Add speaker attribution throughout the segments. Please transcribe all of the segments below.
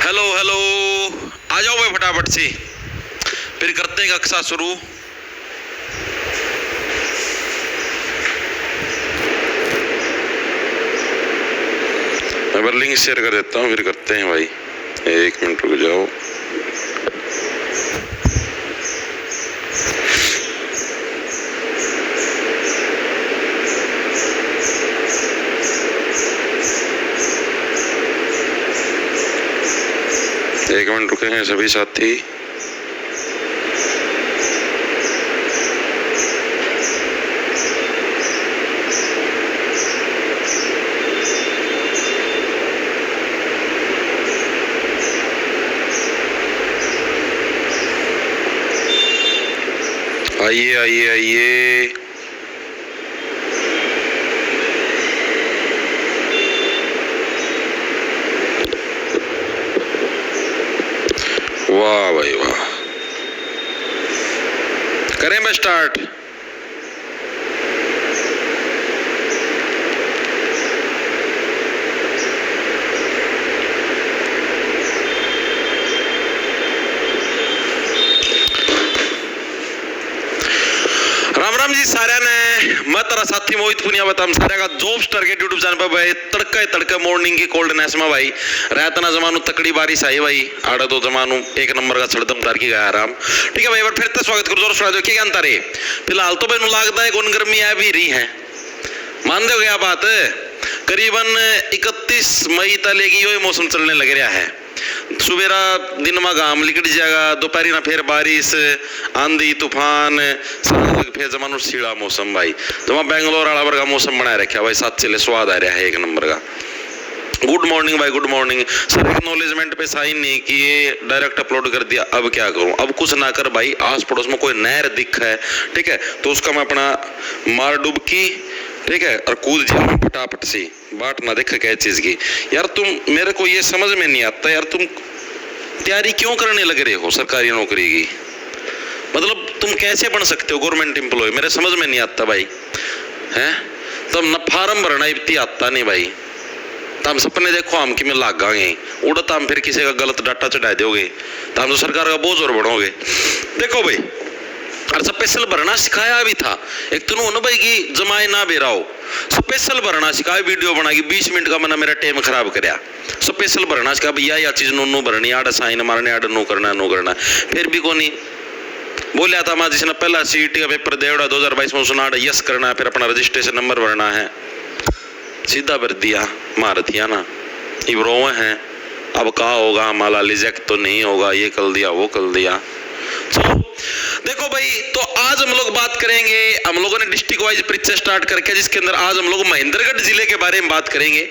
Speaker 1: Hello hello, आ जाओ भाई फटाफट से, फिर करते हैं कक्षा शुरू। मैं लिंक शेयर कर देता हूँ, फिर करते हैं भाई। 1 मिनट रुक जाओ। एक मिनट रुके हैं सभी साथी। आइए आइए आइए, वाह भाई वाह। करें मैं स्टार्ट? राम राम जी सारे ने। मैं तेरा साथी मोहित पुनिया बताम सारे का जॉब स्टार के यूट्यूब चैनल पर भाई तड़का तड़का मॉर्निंग की कोल्डनेस में भाई रातना जमानू तकड़ी बारिश आई भाई आड़ा तो जमानू एक नंबर का छड़दम तार की गया आराम। ठीक है भाई, बार फिर तो स्वागत करो जोर सुना दो क्या अंतर है। फिलहाल तो भाई लगता है कौन गर्मी आ भी रही है, मान दो क्या बात। करीबन 31 मई तक ये मौसम चलने लग रहा है। सुबेरा दिन में घाम लिकट जाएगा, दोपहरी ना फिर बारिश, आंधी तूफान, फिर जमानो सीढ़ा मौसम भाई। जमा बेंगलोर वाला वर्ग का मौसम बनाए रखा भाई, साथ चले स्वाद आ रहा है एक नंबर का। गुड मॉर्निंग भाई, गुड मॉर्निंग। सर एक्नॉलेजमेंट पे साइन नहीं किए, डायरेक्ट अपलोड कर दिया। अब क्या करूं? अब कुछ ना कर भाई, आस पड़ोस में कोई नहर दिख है, ठीक है, तो उसका मैं अपना मार डुबकी, ठीक है, और कूद जाऊं फटाफट से। बाट ना देख क्या चीज की यार। तुम मेरे को ये समझ में नहीं आता यार, तुम तैयारी क्यों करने लग रहे हो सरकारी नौकरी की? मतलब तुम कैसे बन सकते हो गवर्नमेंट एम्प्लॉय? मेरे समझ में नहीं आता भाई। हैं तुम न फार्म भरना इतनी आता नहीं भाई। तुम सपने देखो हम कि में लागांगे उड़त, हम फिर किसी का गलत डाटा चढ़ा दोगे तो हम तो सरकार का बोझ और बढ़ोगे। देखो भाई, और स्पेशल भरना सिखाया भी था एक तो ना भाई कि जमाए ना बेराओ। स्पेशल भरना सिखाया, वीडियो बना के 20 मिनट का मैंने मेरा टाइम खराब कराया। स्पेशल भरना सिखा भैया, या चीज नो भरनी, आड़ साइन मारने, आड़ नो करना, फिर भी कोनी बोलिया था मैं जिसने पहला सीटी का पेपर देवड़ा 2022 में सुना यस करना है, फिर अपना रजिस्ट्रेशन नंबर भरना है, सीधा भर दिया, मार दिया ना। अब रोए हैं अब कहा होगा हमारा रिजेक्ट तो नहीं होगा, ये कर दिया वो कर दिया। चलो देखो भाई, तो आज हम लोग बात करेंगे, हम लोगों ने डिस्ट्रिक्ट वाइज परीक्षा स्टार्ट करके, जिसके अंदर आज हम लोग महेंद्रगढ़ जिले के बारे में बात करेंगे।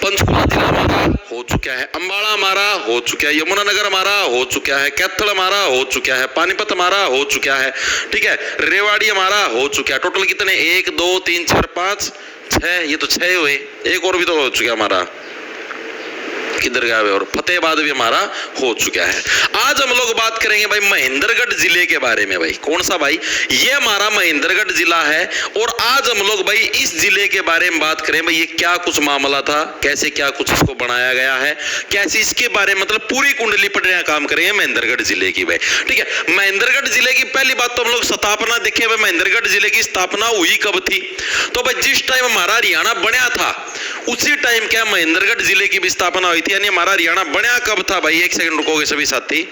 Speaker 1: पंचकुला जिला हमारा हो चुका है, अंबाला हमारा हो चुका है, यमुनानगर हमारा हो चुका है, कैथल हमारा हो चुका है, पानीपत हमारा हो चुका है, ठीक है, रेवाड़ी हमारा हो चुका है। टोटल कितने? 1 2 3 4 5 6, ये तो 6 हुए, एक और भी तो हो चुका हमारा, किधर गया? और फतेहाबाद भी हमारा हो चुका है। आज हम लोग बात करेंगे भाई महेंद्रगढ़ जिले के बारे में। भाई कौन सा भाई? ये हमारा महेंद्रगढ़ जिला है। और आज हम लोग भाई इस जिले के बारे में बात करें भाई, ये क्या कुछ मामला था, कैसे क्या कुछ इसको बनाया गया है, कैसे इसके बारे में मतलब पूरी कुंडली पढ़ने का काम करेंगे महेंद्रगढ़ जिले की भाई। ठीक है, महेंद्रगढ़ जिले की पहली बात तो हम लोग स्थापना देखे भाई, महेंद्रगढ़ जिले की स्थापना हुई कब थी? तो भाई जिस टाइम हमारा हरियाणा बना था उसी टाइम क्या महेंद्रगढ़ जिले की भी स्थापना हुई थी। यानी हमारा हरियाणा बना कब था भाई? एक सेकंड रुकोगे सभी साथी,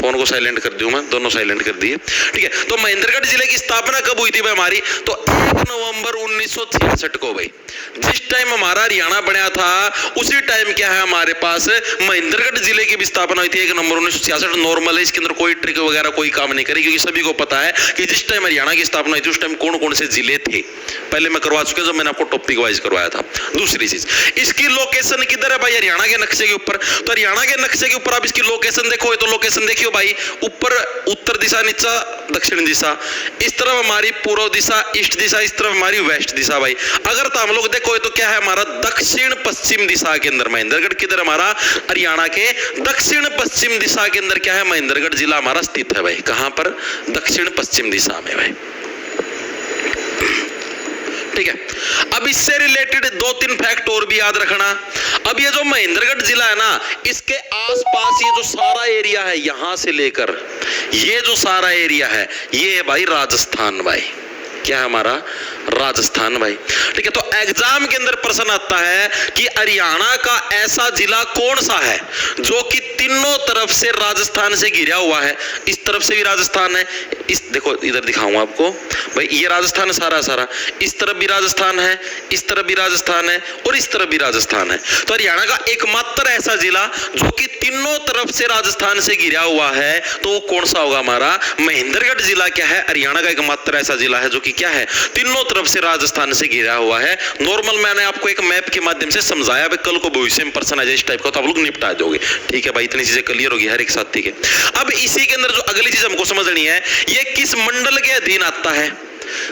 Speaker 1: फोन को साइलेंट कर दूं मैं, दोनों साइलेंट कर दिए, ठीक है। तो महेंद्रगढ़ जिले की स्थापना कब हुई थी भाई हमारी? तो 1 नवंबर 1966 को भाई, जिस टाइम हमारा हरियाणा बना था उसी टाइम क्या है हमारे पास महेंद्रगढ़ जिले की भी स्थापना हुई थी 1 नवंबर 1966। नॉर्मल है, इसके अंदर कोई ट्रिक वगैरह कोई काम नहीं करेगी, क्योंकि सभी को पता है कि जिस टाइम हरियाणा की स्थापना हुई थी उस टाइम कौन कौन से जिले थे, पहले मैं करवा चुका जब मैंने आपको टॉपिक वाइज करवाया था। दूसरी चीज, इसकी लोकेशन किधर है भाई? हरियाणा के नक्शे के ऊपर। तो हरियाणा के नक्शे के ऊपर आप इसकी लोकेशन देखो, तो लोकेशन देखियो भाई, ऊपर उत्तर दिशा, नीचा दक्षिण दिशा, इस तरफ हमारी पूर्व दिशा, ईस्ट दिशा, इस तरफ हमारी वेस्ट दिशा भाई। अगर तो हम लोग देखो तो क्या है हमारा दक्षिण पश्चिम दिशा के अंदर महेंद्रगढ़, किधर हमारा हरियाणा के दक्षिण पश्चिम दिशा के अंदर क्या है महेंद्रगढ़ जिला हमारा स्थित है भाई। कहां पर? दक्षिण पश्चिम दिशा में भाई। ठीक है। अब इससे रिलेटेड 2-3 फैक्ट और भी याद रखना। अब ये जो महेंद्रगढ़ जिला है ना, इसके आसपास ये जो सारा एरिया है, यहां से लेकर ये जो सारा एरिया है, ये है भाई राजस्थान भाई। क्या है हमारा? राजस्थान भाई। ठीक है, तो एग्जाम के अंदर प्रश्न आता है कि हरियाणा का ऐसा जिला कौन सा है जो कि तीनों तरफ से राजस्थान से घिरा हुआ है। इस तरफ से भी राजस्थान है, इस देखो इधर दिखाऊंगा आपको भाई, ये राजस्थान है सारा सारा, इस तरफ भी राजस्थान है, इस तरफ भी राजस्थान है और इस तरफ भी राजस्थान है। तो हरियाणा का एकमात्र ऐसा जिला जो कि तीनों तरफ से राजस्थान से घिरा हुआ है, तो वो कौन सा होगा? हमारा महेंद्रगढ़ जिला क्या है? हरियाणा का एकमात्र ऐसा जिला है जो कि क्या है? तीनों तरफ से राजस्थान से घिरा हुआ है। नॉर्मल मैंने आपको एक मैप के माध्यम से समझाया, कल को भविष्य में पर्सन आ जाए इस टाइप का तो आप लोग निपटा दोगे। ठीक है भाई, इतनी चीजें क्लियर होगी हर एक साथ। ठीक है, अब इसी के अंदर जो अगली चीज हमको समझनी है, ये किस मंडल के अधीन आता है?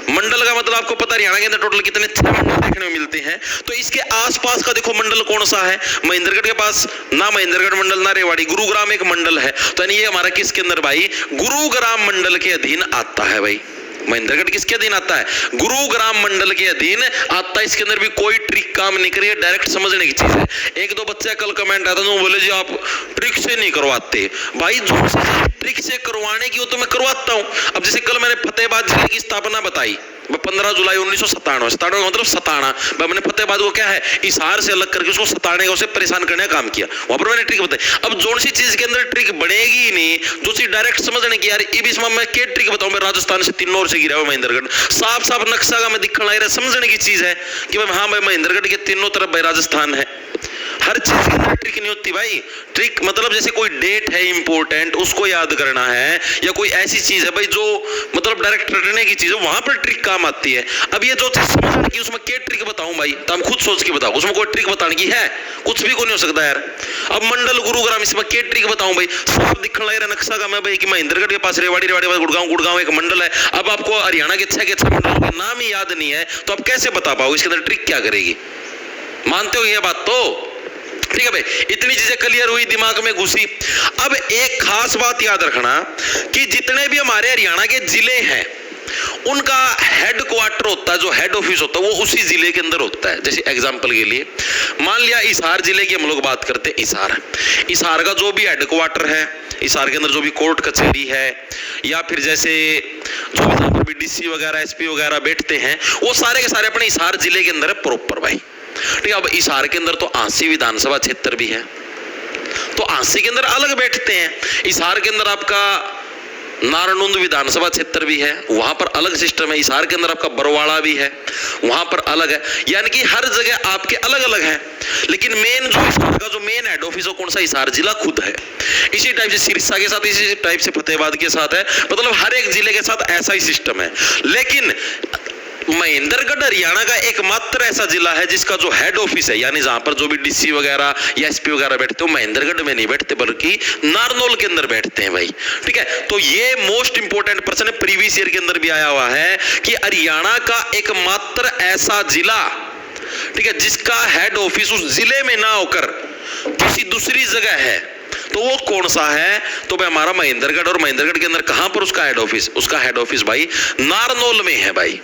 Speaker 1: मंडल का मतलब आपको पता है हरियाणा के अंदर टोटल कितने 6 मंडल देखने को मिलते हैं। तो इसके आसपास का देखो मंडल कौन सा है? महेंद्रगढ़ के पास ना महेंद्रगढ़ मंडल ना रेवाड़ी, गुरुग्राम एक मंडल है। तो ये हमारा किसके अंदर भाई? गुरुग्राम मंडल के अधीन आता है भाई। महेंद्रगढ़ किसके अधीन आता है? गुरुग्राम मंडल के अधीन आता है। इसके अंदर भी कोई ट्रिक काम नहीं करिए, डायरेक्ट समझने की चीज है। एक दो बच्चे कल कमेंट आता है बोले जी आप ट्रिक से नहीं करवाते। भाई जो ट्रिक से करवाने की वो तो मैं करवाता हूं। अब जैसे कल मैंने फतेहाबाद जिले की स्थापना बताई, 15 जुलाई 1997, 97 मतलब सताना। मैंने फतेहाबाद को क्या है, हिसार से अलग करके उसको सताने का, उसे परेशान करने का काम किया। वहां पर मैंने ट्रिक बताई। अब जोन सी चीज के अंदर ट्रिक बनेगी ही नहीं, जो चीज डायरेक्ट समझने की यार इसमें मैं क्या ट्रिक बताऊं? मैं राजस्थान से तीनों ओर से गिरा हुआ महेंद्रगढ़, साफ साफ नक्शा का मैं दिखा रहा है, समझने की चीज है कि भाई हाँ भाई महेंद्रगढ़ के तीनों तरफ भाई राजस्थान है। हर चीज के अंदर ट्रिक नहीं होती भाई। ट्रिक मतलब जैसे कोई डेट है इंपॉर्टेंट, उसको याद करना है, या कोई ऐसी चीज है भाई जो मतलब डायरेक्ट रटने की चीज है, वहां पर ट्रिक काम आती है। अब ये जो चीज समझने की, उसमें क्या ट्रिक बताऊं भाई? तो हम खुद सोच के बताओ, उसमें कोई ट्रिक बताने की है? कुछ भी को नहीं हो सकता यार। अब मंडल गुरुग्राम, इसमें क्या ट्रिक बताऊं भाई? साफ दिखने लग रहा नक्शा का मैं भाई कि महेंद्रगढ़ के पास रेवाड़ी, रेवाड़ी के पास गुड़गांव, गुड़गांव एक मंडल है। अब आपको हरियाणा के 6 मंडलों के नाम ही याद नहीं है, तो आप कैसे बता पाओगे इसके अंदर ट्रिक क्या करेगी? मानते हो ये बात? तो ठीक है भाई, इतनी चीजें क्लियर हुई, दिमाग में घुसी। अब एक खास बात याद रखना कि जितने भी हमारे हरियाणा के जिले हैं, उनका हेड क्वार्टर होता है, जो हेड ऑफिस होता है वो उसी जिले के अंदर होता है। जैसे एग्जांपल के लिए मान लिया हिसार जिले की हम लोग बात करते हैं। हिसार का जो भी हेड क्वार्टर है, हिसार के अंदर जो भी कोर्ट कचहरी है, या फिर जैसे जो भी जहां पर भी डीसी वगैरह, एसपी वगैरह बैठते हैं, वो सारे के सारे अपने हिसार जिले के अंदर है प्रॉपर भाई। ठीक है, अब हिसार के अंदर तो आंसी विधानसभा क्षेत्र भी है, तो आंसी के अंदर अलग बैठते हैं। हिसार के अंदर आपका नारनौंद विधानसभा क्षेत्र भी है, वहां पर अलग सिस्टम है। हिसार के अंदर आपका बरवाड़ा भी है, वहां पर अलग है। यानी कि हर जगह आपके अलग अलग है, लेकिन मेन जो हिसार का जो मेन हेड ऑफिस है कौन सा? हिसार जिला खुद है। इसी टाइप से सिरसा के साथ, इसी टाइप से फतेहाबाद के साथ है, मतलब हर एक जिले के साथ ऐसा ही सिस्टम है। लेकिन महेंद्रगढ़ हरियाणा का एकमात्र ऐसा जिला है जिसका जो हेड ऑफिस है, यानी जहां पर जो भी डीसी वगैरह या एसपी वगैरह बैठते हो, महेंद्रगढ़ में नहीं बैठते बल्कि नारनौल के अंदर बैठते हैं भाई। ठीक है, तो ये मोस्ट इंपोर्टेंट प्रश्न है, प्रीवियस ईयर के अंदर भी आया हुआ है कि हरियाणा का एकमात्र ऐसा जिला, ठीक है, जिसका हेड ऑफिस उस जिले में ना होकर किसी दूसरी जगह है, तो वो कौन सा है? तो भाई हमारा महेंद्रगढ़। और महेंद्रगढ़ के अंदर कहां पर उसका हेड ऑफिस? उसका हेड ऑफिस भाई नारनौल में है भाई।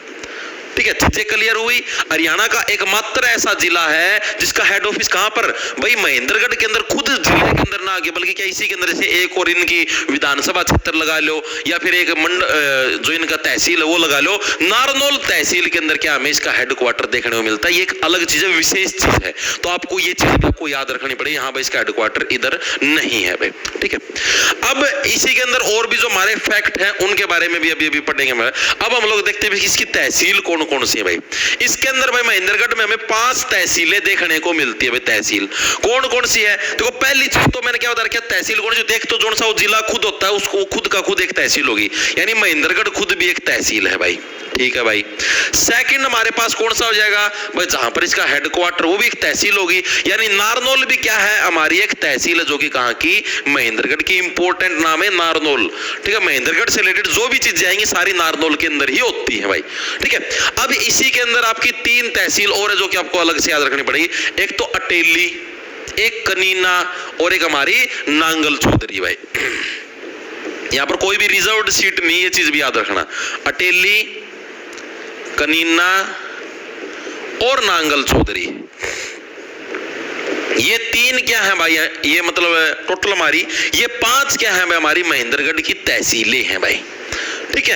Speaker 1: ठीक है, चीजें क्लियर हुई। हरियाणा का एकमात्र ऐसा जिला है जिसका हेड ऑफिस कहां पर? भाई महेंद्रगढ़ के अंदर, खुद जिले के अंदर ना आगे, बल्कि क्या इसी के अंदर जैसे एक और इनकी विधानसभा क्षेत्र लगा लो, या फिर एक जो इनका तहसील है वो लगा लो, नारनौल तहसील के अंदर क्या हमें इसका हेड क्वार्टर देखने को मिलता है। ये एक अलग चीज है, विशेष चीज है, तो आपको ये चीज आपको याद रखनी पड़ेगी। यहाँ भाई इसका हेड क्वार्टर इधर नहीं है भाई। ठीक है, अब इसी के अंदर और भी जो हमारे फैक्ट हैं उनके बारे में भी अभी पढ़ेंगे। अब हम लोग देखते हैं इसकी तहसील कौन कौन सी है भाई। इसके अंदर भाई महेंद्रगढ़ में हमें 5 तहसीलें देखने को मिलती है भाई। तहसील कौन कौन सी है? देखो पहली चीज तो मैंने क्या बता रखा, तहसील कौन सी? देख तो जोन सा वो जिला खुद होता है, उसको खुद का खुद एक तहसील होगी, यानी महेंद्रगढ़ खुद भी एक तहसील है भाई। ठीक है भाई। सेकंड हमारे पास कौन सा हो जाएगा भाई? जहां पर इसका हेड क्वार्टर वो भी एक तहसील होगी, यानी नारनौल भी क्या है? हमारी एक तहसील है, जो कि कहां की? महेंद्रगढ़ की। इंपोर्टेंट नाम है नारनौल। ठीक है, महेंद्रगढ़ से रिलेटेड जो भी चीजें आएंगी सारी नारनौल के अंदर ही होती है भाई। ठीक है, अब इसी के अंदर आपकी 3 तहसील और है जो कि आपको अलग से याद रखनी पड़ेगी। एक तो अटेली, एक कनीना और एक हमारी नांगल चौधरी भाई। यहां पर कोई भी रिजर्व्ड सीट नहीं, ये चीज भी याद रखना। अटेली, कनीना, और नांगल चौधरी। ये 3 क्या है भाई, ये मतलब टोटल हमारी ये 5 क्या है भाई, हमारी महेंद्रगढ़ की तहसीलें हैं भाई। ठीक है,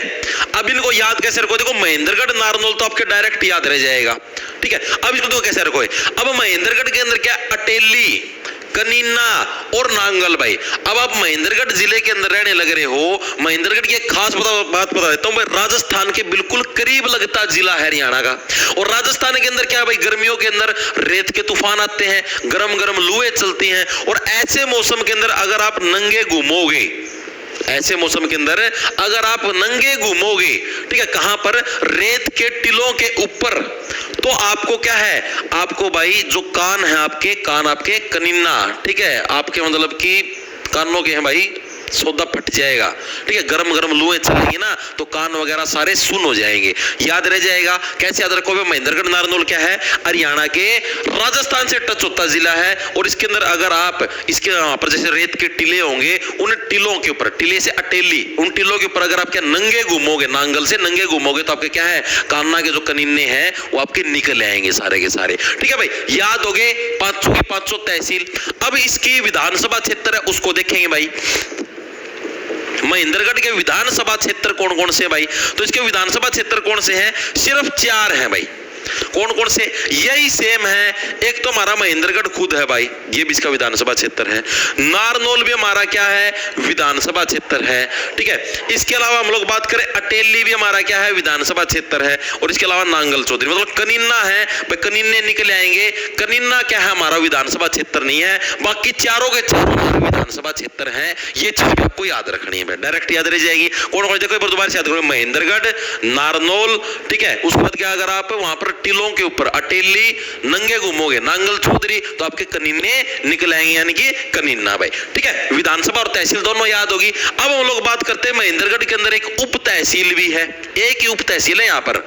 Speaker 1: अब इनको याद कैसे रखो, देखो महेंद्रगढ़ नारनौल तो आपके डायरेक्ट याद रह जाएगा। ठीक है, अब इसको देखो कैसे रखो, अब महेंद्रगढ़ के अंदर क्या, अटेली, कनीना और नांगल भाई। अब आप महेंद्रगढ़ जिले के अंदर रहने लग रहे हो, महेंद्रगढ़ की एक खास बात बता देता हूं भाई, राजस्थान के बिल्कुल करीब लगता जिला है हरियाणा का। और राजस्थान के अंदर क्या है भाई, गर्मियों के अंदर रेत के तूफान आते हैं, गरम गरम लुएं चलती हैं, और ऐसे मौसम के अंदर अगर आप नंगे घूमोगे, ऐसे मौसम के अंदर अगर आप नंगे घूमोगे, ठीक है, कहां पर, रेत के टिलों के ऊपर, तो आपको क्या है, आपको भाई जो कान है आपके, कान आपके कनीना, ठीक है, आपके मतलब कि कानों के हैं भाई, सौदा फट जाएगा। ठीक है, गरम गरम लुएं चलेंगी ना तो कान वगैरह सारे सुन हो जाएंगे, याद रह जाएगा। कैसे याद रखोगे, महेंद्रगढ़ नारनौल क्या है, हरियाणा के राजस्थान से टच होता जिला है। और इसके अंदर अगर आप इसके वहां पर जैसे रेत के टिले होंगे, उन टिलों के ऊपर, टिले से अटेली, उन टिलों के ऊपर अगर आप क्या नंगे घूमोगे, नांगल से नंगे घूमोगे, तो आपके क्या है, कान्ना के जो कनीने हैं वो आपके निकल आएंगे सारे के सारे। ठीक है भाई, याद हो गए 500 की 500 तहसील। अब इसकी विधानसभा क्षेत्र है उसको देखेंगे भाई, महेंद्रगढ़ के विधानसभा क्षेत्र कौन कौन से भाई, तो इसके विधानसभा क्षेत्र कौन से हैं, सिर्फ 4 हैं भाई। कौन कौन से, यही सेम है, एक तो हमारा महेंद्रगढ़ खुद है भाई, ये भी इसका विधानसभा क्षेत्र है। नारनौल भी हमारा क्या है, विधानसभा क्षेत्र है। ठीक है, इसके अलावा हम लोग बात करें, अटेली भी हमारा क्या है, विधानसभा क्षेत्र है। और इसके अलावा नांगल चौधरी, मतलब कनीना है भाई, कनीने निकल आएंगे। कनीना क्या है, हमारा विधानसभा क्षेत्र नहीं है, बाकी चारों के चारों हमारे विधानसभा क्षेत्र है। ये चीज आपको याद रखनी है भाई, डायरेक्ट याद रह जाएगी। कौन कौन, देखो एक बार दोबारा से याद करो, महेंद्रगढ़, नारनौल, ठीक है, उसके बाद क्या, अगर आप वहां पर टिलों के ऊपर अटेली नंगे घूमोगे, नांगल चौधरी, तो आपके कनीने निकल आएंगे, यानी कि कनीना भाई। ठीक है, विधानसभा और तहसील दोनों याद होगी। अब हम लोग बात करते हैं, महेंद्रगढ़ के अंदर एक उप तहसील भी है, एक ही उप तहसील है यहाँ पर।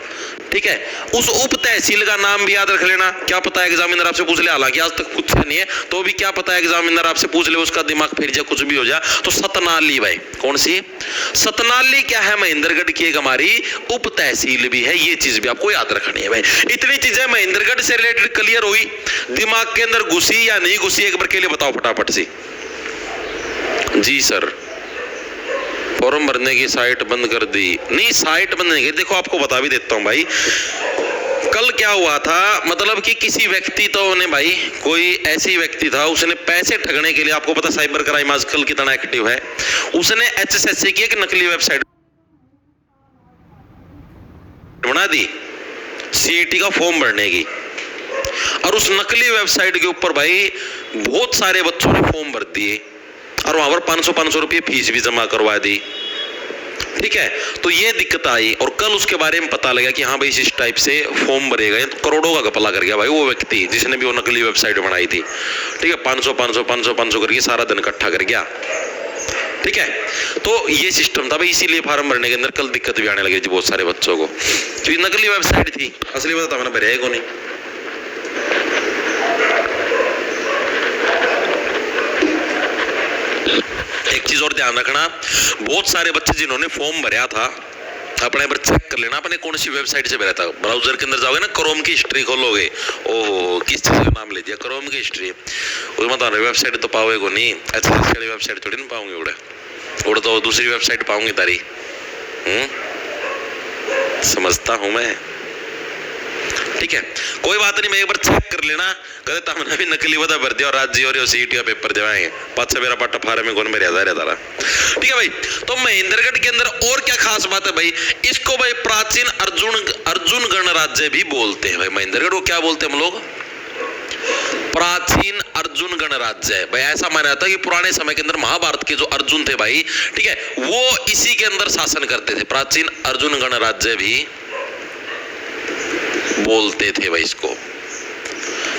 Speaker 1: ठीक है, उस उप तहसील का नाम भी याद रख लेना, क्या पता एग्जामिनर आपसे पूछ ले, हालांकि आज तक कुछ नहीं है तो भी क्या पता एग्जामिनर आपसे पूछ ले, उसका दिमाग फिर जाए, कुछ भी हो जाए। तो सतनाली भाई, कौन सी, सतनाली क्या है, महेंद्रगढ़ की एक हमारी उप तहसील भी है। ये चीज भी आपको याद रखनी है भाई। इतनी चीजें महेंद्रगढ़ से रिलेटेड क्लियर हुई, दिमाग के अंदर घुसी या नहीं घुसी, एक बार के लिए बताओ फटाफट से। जी सर, फॉर्म भरने की साइट बंद कर दी, नहीं साइट बंद नहीं की, देखो आपको बता भी देता हूं भाई, कल क्या हुआ था, मतलब कि किसी व्यक्ति तो ने भाई, कोई ऐसी व्यक्ति था, उसने पैसे ठगने के लिए, आपको पता साइबर क्राइम आजकल कितना एक्टिव है, उसने HSSC की एक नकली वेबसाइट बना दी CET का फॉर्म भरने की, और उस नकली वेबसाइट के ऊपर भाई बहुत सारे बच्चों ने फॉर्म भर दिए, और वहां पर 500 रुपये फीस भी जमा करवा दी। ठीक है, तो ये दिक्कत आई, और कल उसके बारे में पता लगा कि हाँ भाई इस टाइप से फॉर्म भरेगा, तो करोड़ों का घपला कर गया भाई वो व्यक्ति जिसने भी वो नकली वेबसाइट बनाई थी। ठीक है, 500 करके सारा दिन इकट्ठा कर गया। ठीक है, तो ये सिस्टम था भाई, इसीलिए फार्म भरने के अंदर कल दिक्कत भी आने लगी थी बहुत सारे बच्चों को, तो ये नकली वेबसाइट थी, असली बताता मैंने भरे को नहीं। एक चीज और ध्यान रखना, बहुत सारे बच्चे जिन्होंने फॉर्म भरा था, अपने बार चेक कर लेना अपने कौन सी वेबसाइट से भरा था। ब्राउजर के अंदर जाओगे ना, क्रोम की हिस्ट्री खोलोगे, ओहो किस चीज का नाम ले दिया, क्रोम की हिस्ट्री, उसमें तो वेबसाइट तो पाओगे को नहीं, HSSC वाली वेबसाइट थोड़ी ना पाओगे, उड़े तो दूसरी वेबसाइट पाऊंगी तारी। समझता हूं मैं। ठीक है, कोई बात नहीं, मैं एक बार चेक कर लेना, कहते तमने भी नकली वजह भर दिया और राज्य और CET का पेपर देवाएंगे, पाँच मेरा पाटा फारे में कौन मेरे आधार है। ठीक है भाई, तो महेंद्रगढ़ के अंदर और क्या खास बात है भाई, इसको भाई प्राचीन अर्जुन गणराज्य भी बोलते हैं भाई। महेंद्रगढ़ को क्या बोलते हैं हम लोग, प्राचीन अर्जुन गणराज्य भाई। ऐसा माना जाता है कि पुराने समय के अंदर महाभारत के जो अर्जुन थे भाई, ठीक है, वो इसी के अंदर शासन करते थे, प्राचीन अर्जुन गणराज्य भी बोलते थे भाई इसको।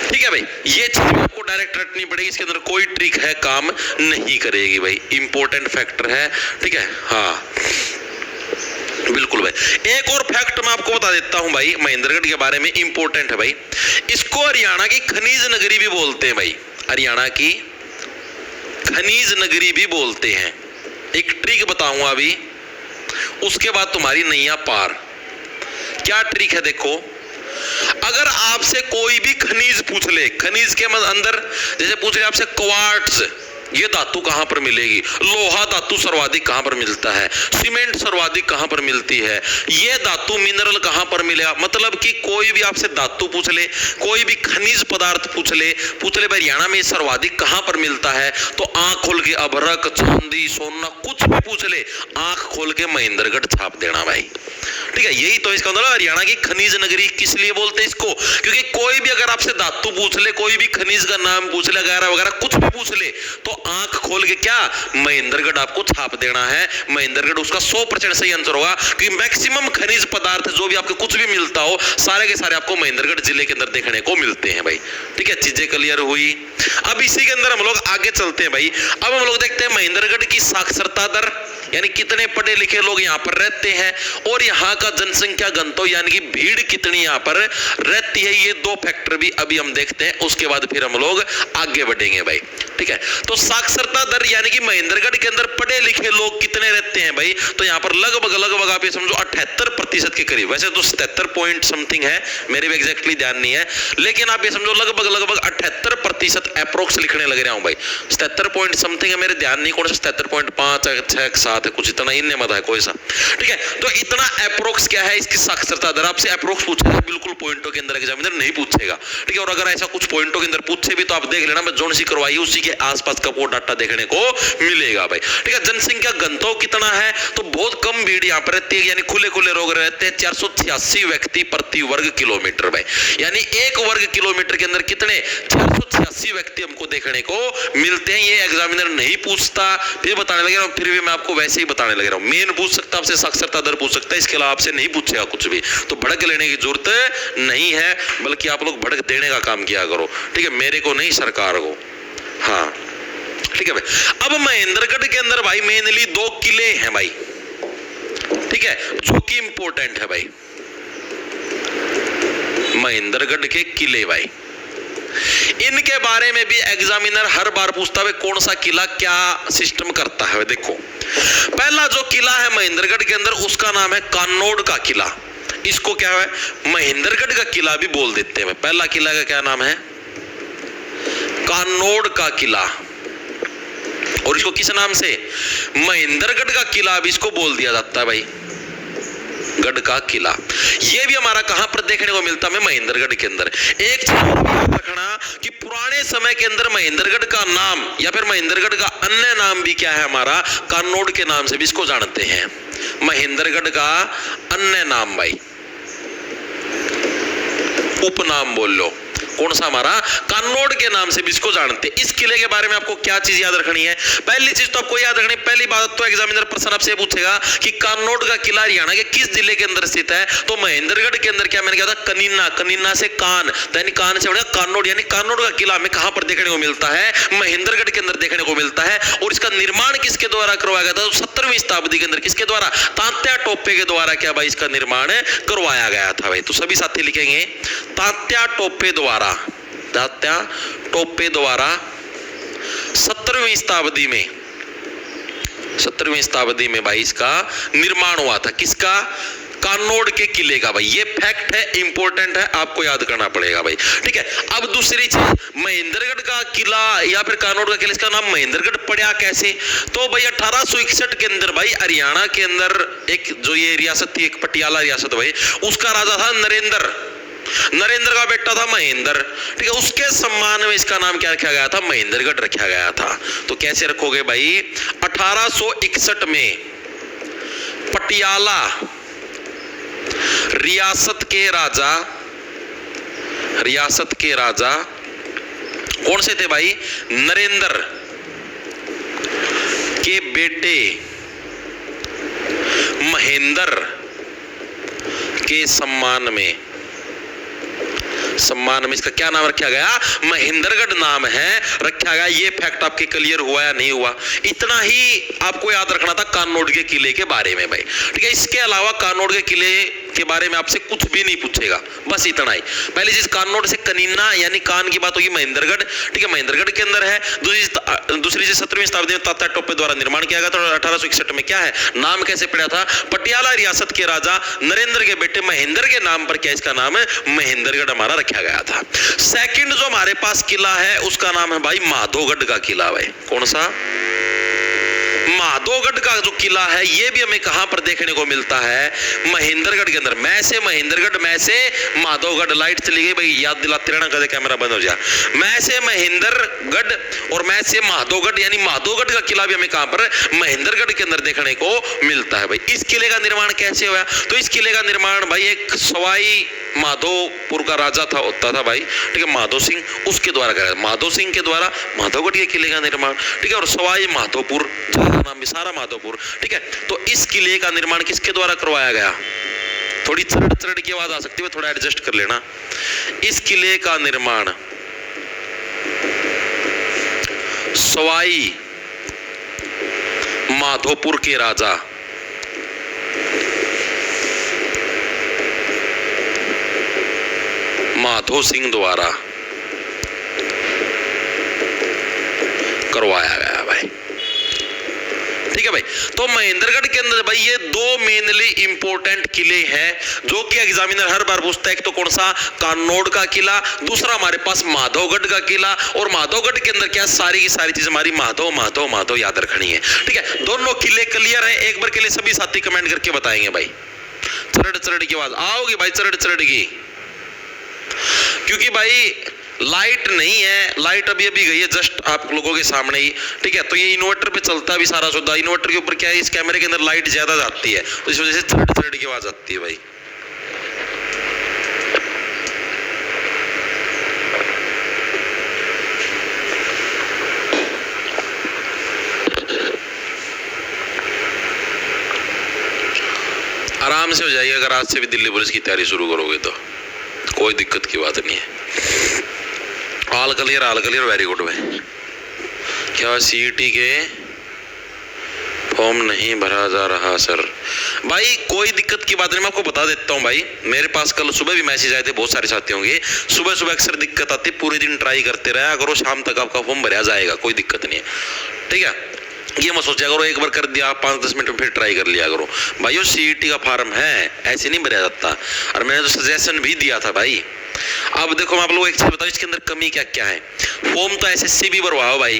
Speaker 1: ठीक है भाई, ये चीज आपको डायरेक्ट रटनी पड़ेगी, इसके अंदर कोई ट्रिक है काम नहीं करेगी भाई, इंपॉर्टेंट फैक्टर है। ठीक है, हाँ बिल्कुल भाई। एक और फैक्ट मैं आपको बता देता हूं भाई महेंद्रगढ़ के बारे में, इंपॉर्टेंट है भाई, इसको हरियाणा की खनिज नगरी भी बोलते हैं भाई, हरियाणा की खनिज नगरी भी बोलते हैं। एक ट्रिक बताऊंगा अभी, उसके बाद तुम्हारी नैया पार। क्या ट्रिक है देखो, अगर आपसे कोई भी खनिज पूछ ले, खनिज के अंदर जैसे पूछ ले आपसे क्वार्ट्ज, ये धातु कहां पर मिलेगी, लोहा धातु सर्वाधिक कहां पर मिलता है, सीमेंट सर्वाधिक कहां पर मिलती है, ये धातु मिनरल कहां पर मिलेगा, मतलब कि कोई भी आपसे धातु पूछ ले, कोई भी खनिज पदार्थ पूछ ले भाई हरियाणा में सर्वाधिक कहां पर मिलता है, तो आंख खोल के अभ्रक, चांदी, सोना कुछ भी पूछ ले, आंख खोल के महेंद्रगढ़ छाप देना भाई। ठीक है, यही तो इसका मतलब हरियाणा की खनिज नगरी किस लिए बोलते हैं इसको, क्योंकि कोई भी अगर आपसे धातु पूछ ले, कोई भी खनिज का नाम पूछ ले, वगैरह वगैरह कुछ भी पूछ ले, तो आंख खोल के क्या महेंद्रगढ़ आपको छाप देना है। महेंद्रगढ़ उसका 100% सही आंसर होगा, क्योंकि मैक्सिमम खनिज पदार्थ जो भी आपको कुछ भी मिलता हो, सारे के सारे आपको महेंद्रगढ़ जिले के अंदर देखने को मिलते हैं भाई। ठीक है, चीजें क्लियर हुई। अब इसी के अंदर हम लोग आगे चलते हैं भाई। अब हम लोग देखते हैं महेंद्रगढ़ की साक्षरता दर, यानी कितने पढ़े लिखे लोग यहाँ पर रहते हैं, और यहाँ का जनसंख्या घनत्व यानी कि भीड़ कितनी यहाँ पर रहती है। ये दो फैक्टर भी अभी हम देखते हैं, उसके बाद फिर हम लोग आगे बढ़ेंगे भाई। ठीक है, तो साक्षरता दर यानी कि महेंद्रगढ़ के अंदर पढ़े लिखे लोग कितने रहते हैं भाई, तो यहाँ पर लगभग आप ये समझो 78% के करीब, वैसे तो 77 पॉइंट समथिंग है, मेरे भी एग्जैक्टली ध्यान नहीं है, लेकिन आप ये समझो लगभग 78% अप्रोक्स लिखने लग रहा हूं भाई। 77 पॉइंट समथिंग है, मेरे ध्यान नहीं कौन सा 77.5 है, 6 7 है, कुछ इतना ही मत है कोई सा। ठीक है, तो इतना अप्रोक्स क्या है इसकी साक्षरता दर, आपसे अप्रोक्स पूछेगा, बिल्कुल पॉइंटों के अंदर एग्जामिनर नहीं पूछेगा। ठीक है, और अगर ऐसा कुछ पॉइंटों के अंदर पूछे भी तो आप देख लेना, मैं जोन सी करवाई उसी के आसपास का वो डाटा देखने को मिलेगा भाई। ठीक है, जनसंख्या घनत्व कितना है, तो बहुत कम भीड़ यहाँ पर रहती है, यानी खुले रोग रहते हैं, 486 व्यक्ति प्रति वर्ग किलोमीटर भाई, यानी 1 वर्ग किलोमीटर के अंदर कितने 486 व्यक्ति हमको देखने को मिलते हैं। ये एग्जामिनर नहीं पूछता, फिर बताने लगे, फिर भी मैं आपको वैसे ही बताने लग रहा हूं। मेन पूछ सकता आपसे साक्षरता दर पूछ सकता है, इसके अलावा आपसे नहीं पूछेगा कुछ भी, तो भड़क लेने की जरूरत नहीं है, बल्कि आप लोग भड़क देने का काम किया करो। ठीक है, मेरे को नहीं, सरकार को। हाँ ठीक है भाई। अब महेंद्रगढ़ के अंदर भाई मेनली 2 किले हैं भाई, ठीक है, जो कि इंपॉर्टेंट है भाई, महेंद्रगढ़ के किले भाई। इनके बारे में भी एग्जामिनर हर बार पूछता है कौन सा किला क्या सिस्टम करता है। देखो, पहला जो किला है महेंद्रगढ़ के अंदर, उसका नाम है कानोड़ का किला। इसको क्या है, महेंद्रगढ़ का किला भी बोल देते हैं। पहला किला का क्या नाम है, कानोड़ का किला, और इसको किस नाम से, महेंद्रगढ़ का किला भी इसको बोल दिया जाता है भाई, गढ़ का किला। ये भी हमारा कहां पर देखने को मिलता है, महेंद्रगढ़ के अंदर। एक चीज याद रखना कि पुराने समय के अंदर महेंद्रगढ़ का नाम या फिर महेंद्रगढ़ का अन्य नाम भी क्या है हमारा, कानोड़ के नाम से भी इसको जानते हैं। महेंद्रगढ़ का अन्य नाम भाई, उपनाम बोल लो, कौन सा हमारा, कानोड़ के नाम से भी इसको जानते हैं। इस किले के बारे में आपको क्या चीज याद रखनी है, पहली चीज तो आपको याद रखनी, पहली बात तो एग्जामिनर प्रश्न आपसे पूछेगा कि कानोड़ का किला हरियाणा के किस जिले के अंदर स्थित है, तो महेंद्रगढ़ के अंदर क्या मैंने कहा था, कनीना, कनीना से कान, यानी कान से बढ़ेगा कानोड़, यानी कानोड़ का किला हमें कहां पर देखने को मिलता है, महेंद्रगढ़ के अंदर देखने को मिलता है। और इसका निर्माण किसके द्वारा करवाया गया था, 17वीं शताब्दी के अंदर किसके द्वारा, तात्या टोपे के द्वारा क्या भाई इसका निर्माण करवाया गया था भाई। तो सभी साथी लिखेंगे तात्या टोपे द्वारा, तात्या टोपे द्वारा 17वीं शताब्दी में भाई इसका निर्माण हुआ था। किसका, कानोड़ के किले का भाई। ये फैक्ट है, इंपॉर्टेंट है, आपको याद करना पड़ेगा भाई। ठीक है, अब दूसरी चीज, महेंद्रगढ़ का किला या फिर कानोड़ का किला, इसका नाम महेंद्रगढ़ पड़ा कैसे, तो भाई 1861 के अंदर भाई हरियाणा के अंदर एक जो ये रियासत थी, एक पटियाला रियासत भाई, उसका राजा था नरेंद्र का बेटा था महेंद्र। ठीक है, उसके सम्मान में इसका नाम क्या रखा गया था, महेंद्रगढ़ रखा गया था। तो कैसे रखोगे भाई, 1861 में पटियाला रियासत के राजा कौन से थे भाई, नरेंद्र के बेटे महेंद्र के सम्मान में इसका क्या नाम रखा गया, महेंद्रगढ़ नाम है रखा गया। ये फैक्ट आपके क्लियर हुआ या नहीं हुआ, इतना ही आपको याद रखना था कानोड़ के किले के बारे में भाई। ठीक है, इसके अलावा कानोड़ के किले के बारे में आपसे कुछ भी नहीं पूछेगा, बस इतना ही। पहली चीज, कानोड़ से कनीना यानी कान की बात होगी, महेंद्रगढ़। ठीक है, महेंद्रगढ़ के अंदर है। दूसरी चीज जी 17वीं शताब्दी में तात्या टोपे द्वारा निर्माण किया गया था। 1861 में क्या है, नाम कैसे पड़ा था, पटियाला रियासत के राजा नरेंद्र के बेटे महेंद्र के नाम पर क्या इसका नाम है, महेंद्रगढ़ हमारा रखा गया था। सेकंड जो हमारे पास किला है उसका नाम है भाई माधोगढ़ का किला। भाई कौन सा, माधोगढ़ का जो किला है ये भी हमें कहां पर देखने को मिलता है, महेंद्रगढ़ के अंदर। मैं से महेंद्रगढ़, मैं से माधोगढ़, लाइट चली गई भाई, याद दिलाते रहना कदे कैमरा बंद हो जाए। मैं से महेंद्रगढ़ और मैं से माधोगढ़, यानी माधोगढ़ का किला भी हमें कहां पर, महेंद्रगढ़ के अंदर देखने को मिलता है। भाई इस किले का निर्माण कैसे हुआ, तो इस किले का निर्माण भाई एक सवाई माधोपुर का राजा था, होता था भाई, ठीक है, माधो सिंह, उसके द्वारा कराया, माधो सिंह के द्वारा माधोगढ़ के किले का निर्माण, ठीक है, और सवाई माधोपुर, नाम भी सारा माधोपुर, ठीक है। तो इस किले का निर्माण किसके द्वारा करवाया गया, थोड़ी चरड़ चरड़ की आवाज आ सकती है, थोड़ा एडजस्ट कर लेना। इस किले का निर्माण सवाई माधोपुर के राजा माधो सिंह द्वारा करवाया गया भाई, ठीक है भाई। तो महेंद्रगढ़ के अंदर भाई ये दो मेनली इंपॉर्टेंट किले हैं जो कि एग्जामिनर हर बार पूछता है, एक तो कौन सा, कान्नौड़ का किला, दूसरा हमारे पास माधोगढ़ का किला। और माधोगढ़ के अंदर क्या, सारी की सारी चीज हमारी माधो माधो माधो याद रखनी है, ठीक है। दोनों किले क्लियर है, एक बार के लिए सभी साथी कमेंट करके बताएंगे भाई। चरड़ चरड़ की आवाज आओगी भाई, चरड़ चरड़ की, क्योंकि भाई लाइट नहीं है, लाइट अभी अभी गई है जस्ट आप लोगों के सामने ही, ठीक है। तो ये इन्वर्टर पे चलता है भी सारा सुधा, इन्वर्टर के ऊपर क्या है, इस कैमरे के अंदर लाइट ज्यादा जाती है, तो इस वजह से चरड़ चरड़ की आवाज आती है भाई। आराम से हो जाएगी, अगर आज से भी दिल्ली पुलिस की तैयारी शुरू करोगे तो कोई दिक्कत की बात नहीं है। ऑल क्लियर वेरी गुड भाई। क्या सीईटी के फॉर्म नहीं भरा जा रहा सर, भाई कोई दिक्कत की बात नहीं, मैं आपको बता देता हूं भाई। मेरे पास कल सुबह भी मैसेज आए थे बहुत सारे साथियों के, सुबह सुबह अक्सर दिक्कत आती, पूरे दिन ट्राई करते रहा करो, शाम तक आपका फॉर्म भरा जाएगा, कोई दिक्कत नहीं है, ठीक है। ये मत सोचा करो एक बार कर दिया 5-10 मिनट में फिर ट्राई कर लिया करो भाइयों, सीईटी का फॉर्म है, ऐसे नहीं भरा जाता। और मैंने तो सजेशन भी दिया था भाई। अब देखो मैं आप लोगों को एक चीज बताऊं, इसके अंदर कमी क्या क्या है। फॉर्म तो एसएससी भी भरवाओ भाई,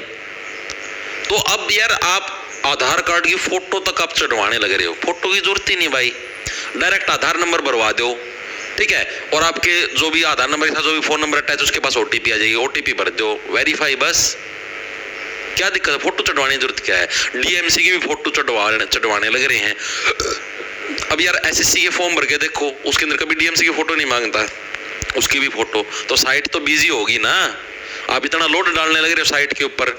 Speaker 1: तो अब यार आप आधार कार्ड की फोटो तक आप चढ़वाने लग रहे हो, फोटो की जरूरत ही नहीं भाई, डायरेक्ट आधार नंबर भरवा दो, ठीक है। और आपके जो भी आधार नंबर के साथ जो भी फोन नंबर अटैच उसके पास ओटीपी आ जाएगी, ओटीपी भर दो, वेरीफाई, बस क्या दिक्कत है, फोटो चढ़वाने की जरूरत क्या है। डीएमसी की भी फोटो चढ़वाने लग रहे हैं। अब यार एसएससी के फॉर्म भर के देखो, उसके अंदर कभी डीएमसी की फोटो नहीं मांगता, उसकी भी फोटो, तो साइट तो बिजी होगी ना। आप इतना लोड डालने लग रहे हो साइट के ऊपर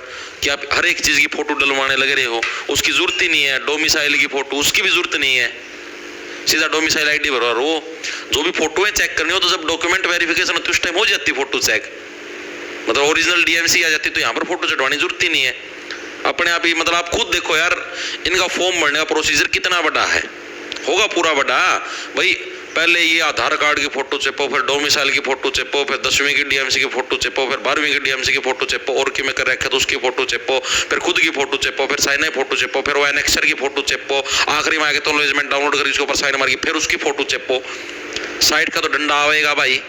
Speaker 1: कि आप हर एक चीज की फोटो डलवाने लग रहे हो, उसकी जरूरत ही नहीं है। डोमिसाइल की फोटो, उसकी भी जरूरत नहीं है, सीधा डोमिसाइल आईडी भरवा। वो जो भी फोटो है चेक करनी हो तो जब डॉक्यूमेंट वेरिफिकेशन होती है उस टाइम हो जाती है फोटो चेक, मतलब ओरिजिनल डीएमसी आ जाती, तो यहाँ पर फोटो चढ़वाने की जरूरत ही नहीं है अपने आप ही। मतलब आप खुद देखो यार, इनका फॉर्म भरने का प्रोसीजर कितना बड़ा है, होगा पूरा बड़ा भाई। पहले ये आधार कार्ड की फोटो चेपो, फिर डोमिसाइल की फोटो चेपो, फिर 10वीं की डीएमसी की फोटो चेपो, फिर 12वीं की डीएमसी की फोटो चेपो, और की में कर रखा तो उसकी फोटो चेपो, फिर खुद की फोटो चेपो, फिर साइन फोटो चेपो, फिर वो एनेक्सर की फोटो चेपो, आखिरी में आके तो एनोलेजमेंट डाउनलोड करके उसके ऊपर साइन मार के फिर उसकी फोटो चेपो। साइट का तो डंडा आएगा भाई,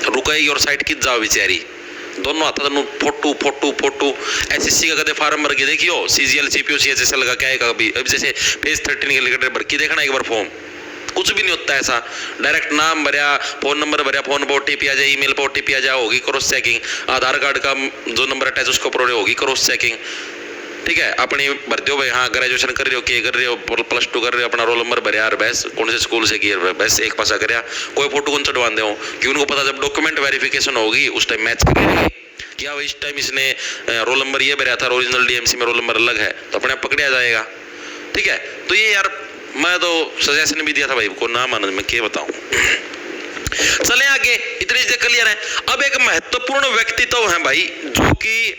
Speaker 1: रुकेगी और साइट कित जाओ बेचारी, दोनों आता था फोटो फोटो फोटो। एसएससी का कदे फार्म भर के देखियो, सीजीएल सीपीओ सीएचएसएल का क्या है कभी, अब जैसे पेज 13 के लिए भर के देखना एक बार फॉर्म, कुछ भी नहीं होता ऐसा, डायरेक्ट नाम भरया, फोन नंबर भरया, फोन पर ओटीपी आ जाए, ईमेल पर ओटीपी आ जाए, होगी क्रॉस चेकिंग, आधार कार्ड का जो नंबर अटैच उसको ऊपर होगी क्रॉस चेकिंग, ठीक है। अपनी भर दो भाई, हाँ ग्रेजुएशन कर रहे हो, के कर रहे हो, +2 कर रहे हो, अपना रोल नंबर भरया, और बस कौन से स्कूल से किया बस एक पासा करया, कोई फोटो कौन चढ़वा दे हो, कि उनको पता जब डॉक्यूमेंट वेरिफिकेशन होगी उस टाइम मैच करेंगे क्या इस टाइम इसने रोल नंबर ये भरया था, ओरिजिनल डीएमसी में रोल नंबर अलग है, तो अपने आप पकड़ा जाएगा, ठीक है। तो ये यार मैं तो सजेशन भी दिया था भाई को, ना माना, मैं क्या बताऊं। चले आगे, इतनी चीजें क्लियर है। अब एक महत्वपूर्ण व्यक्तित्व है भाई जो कि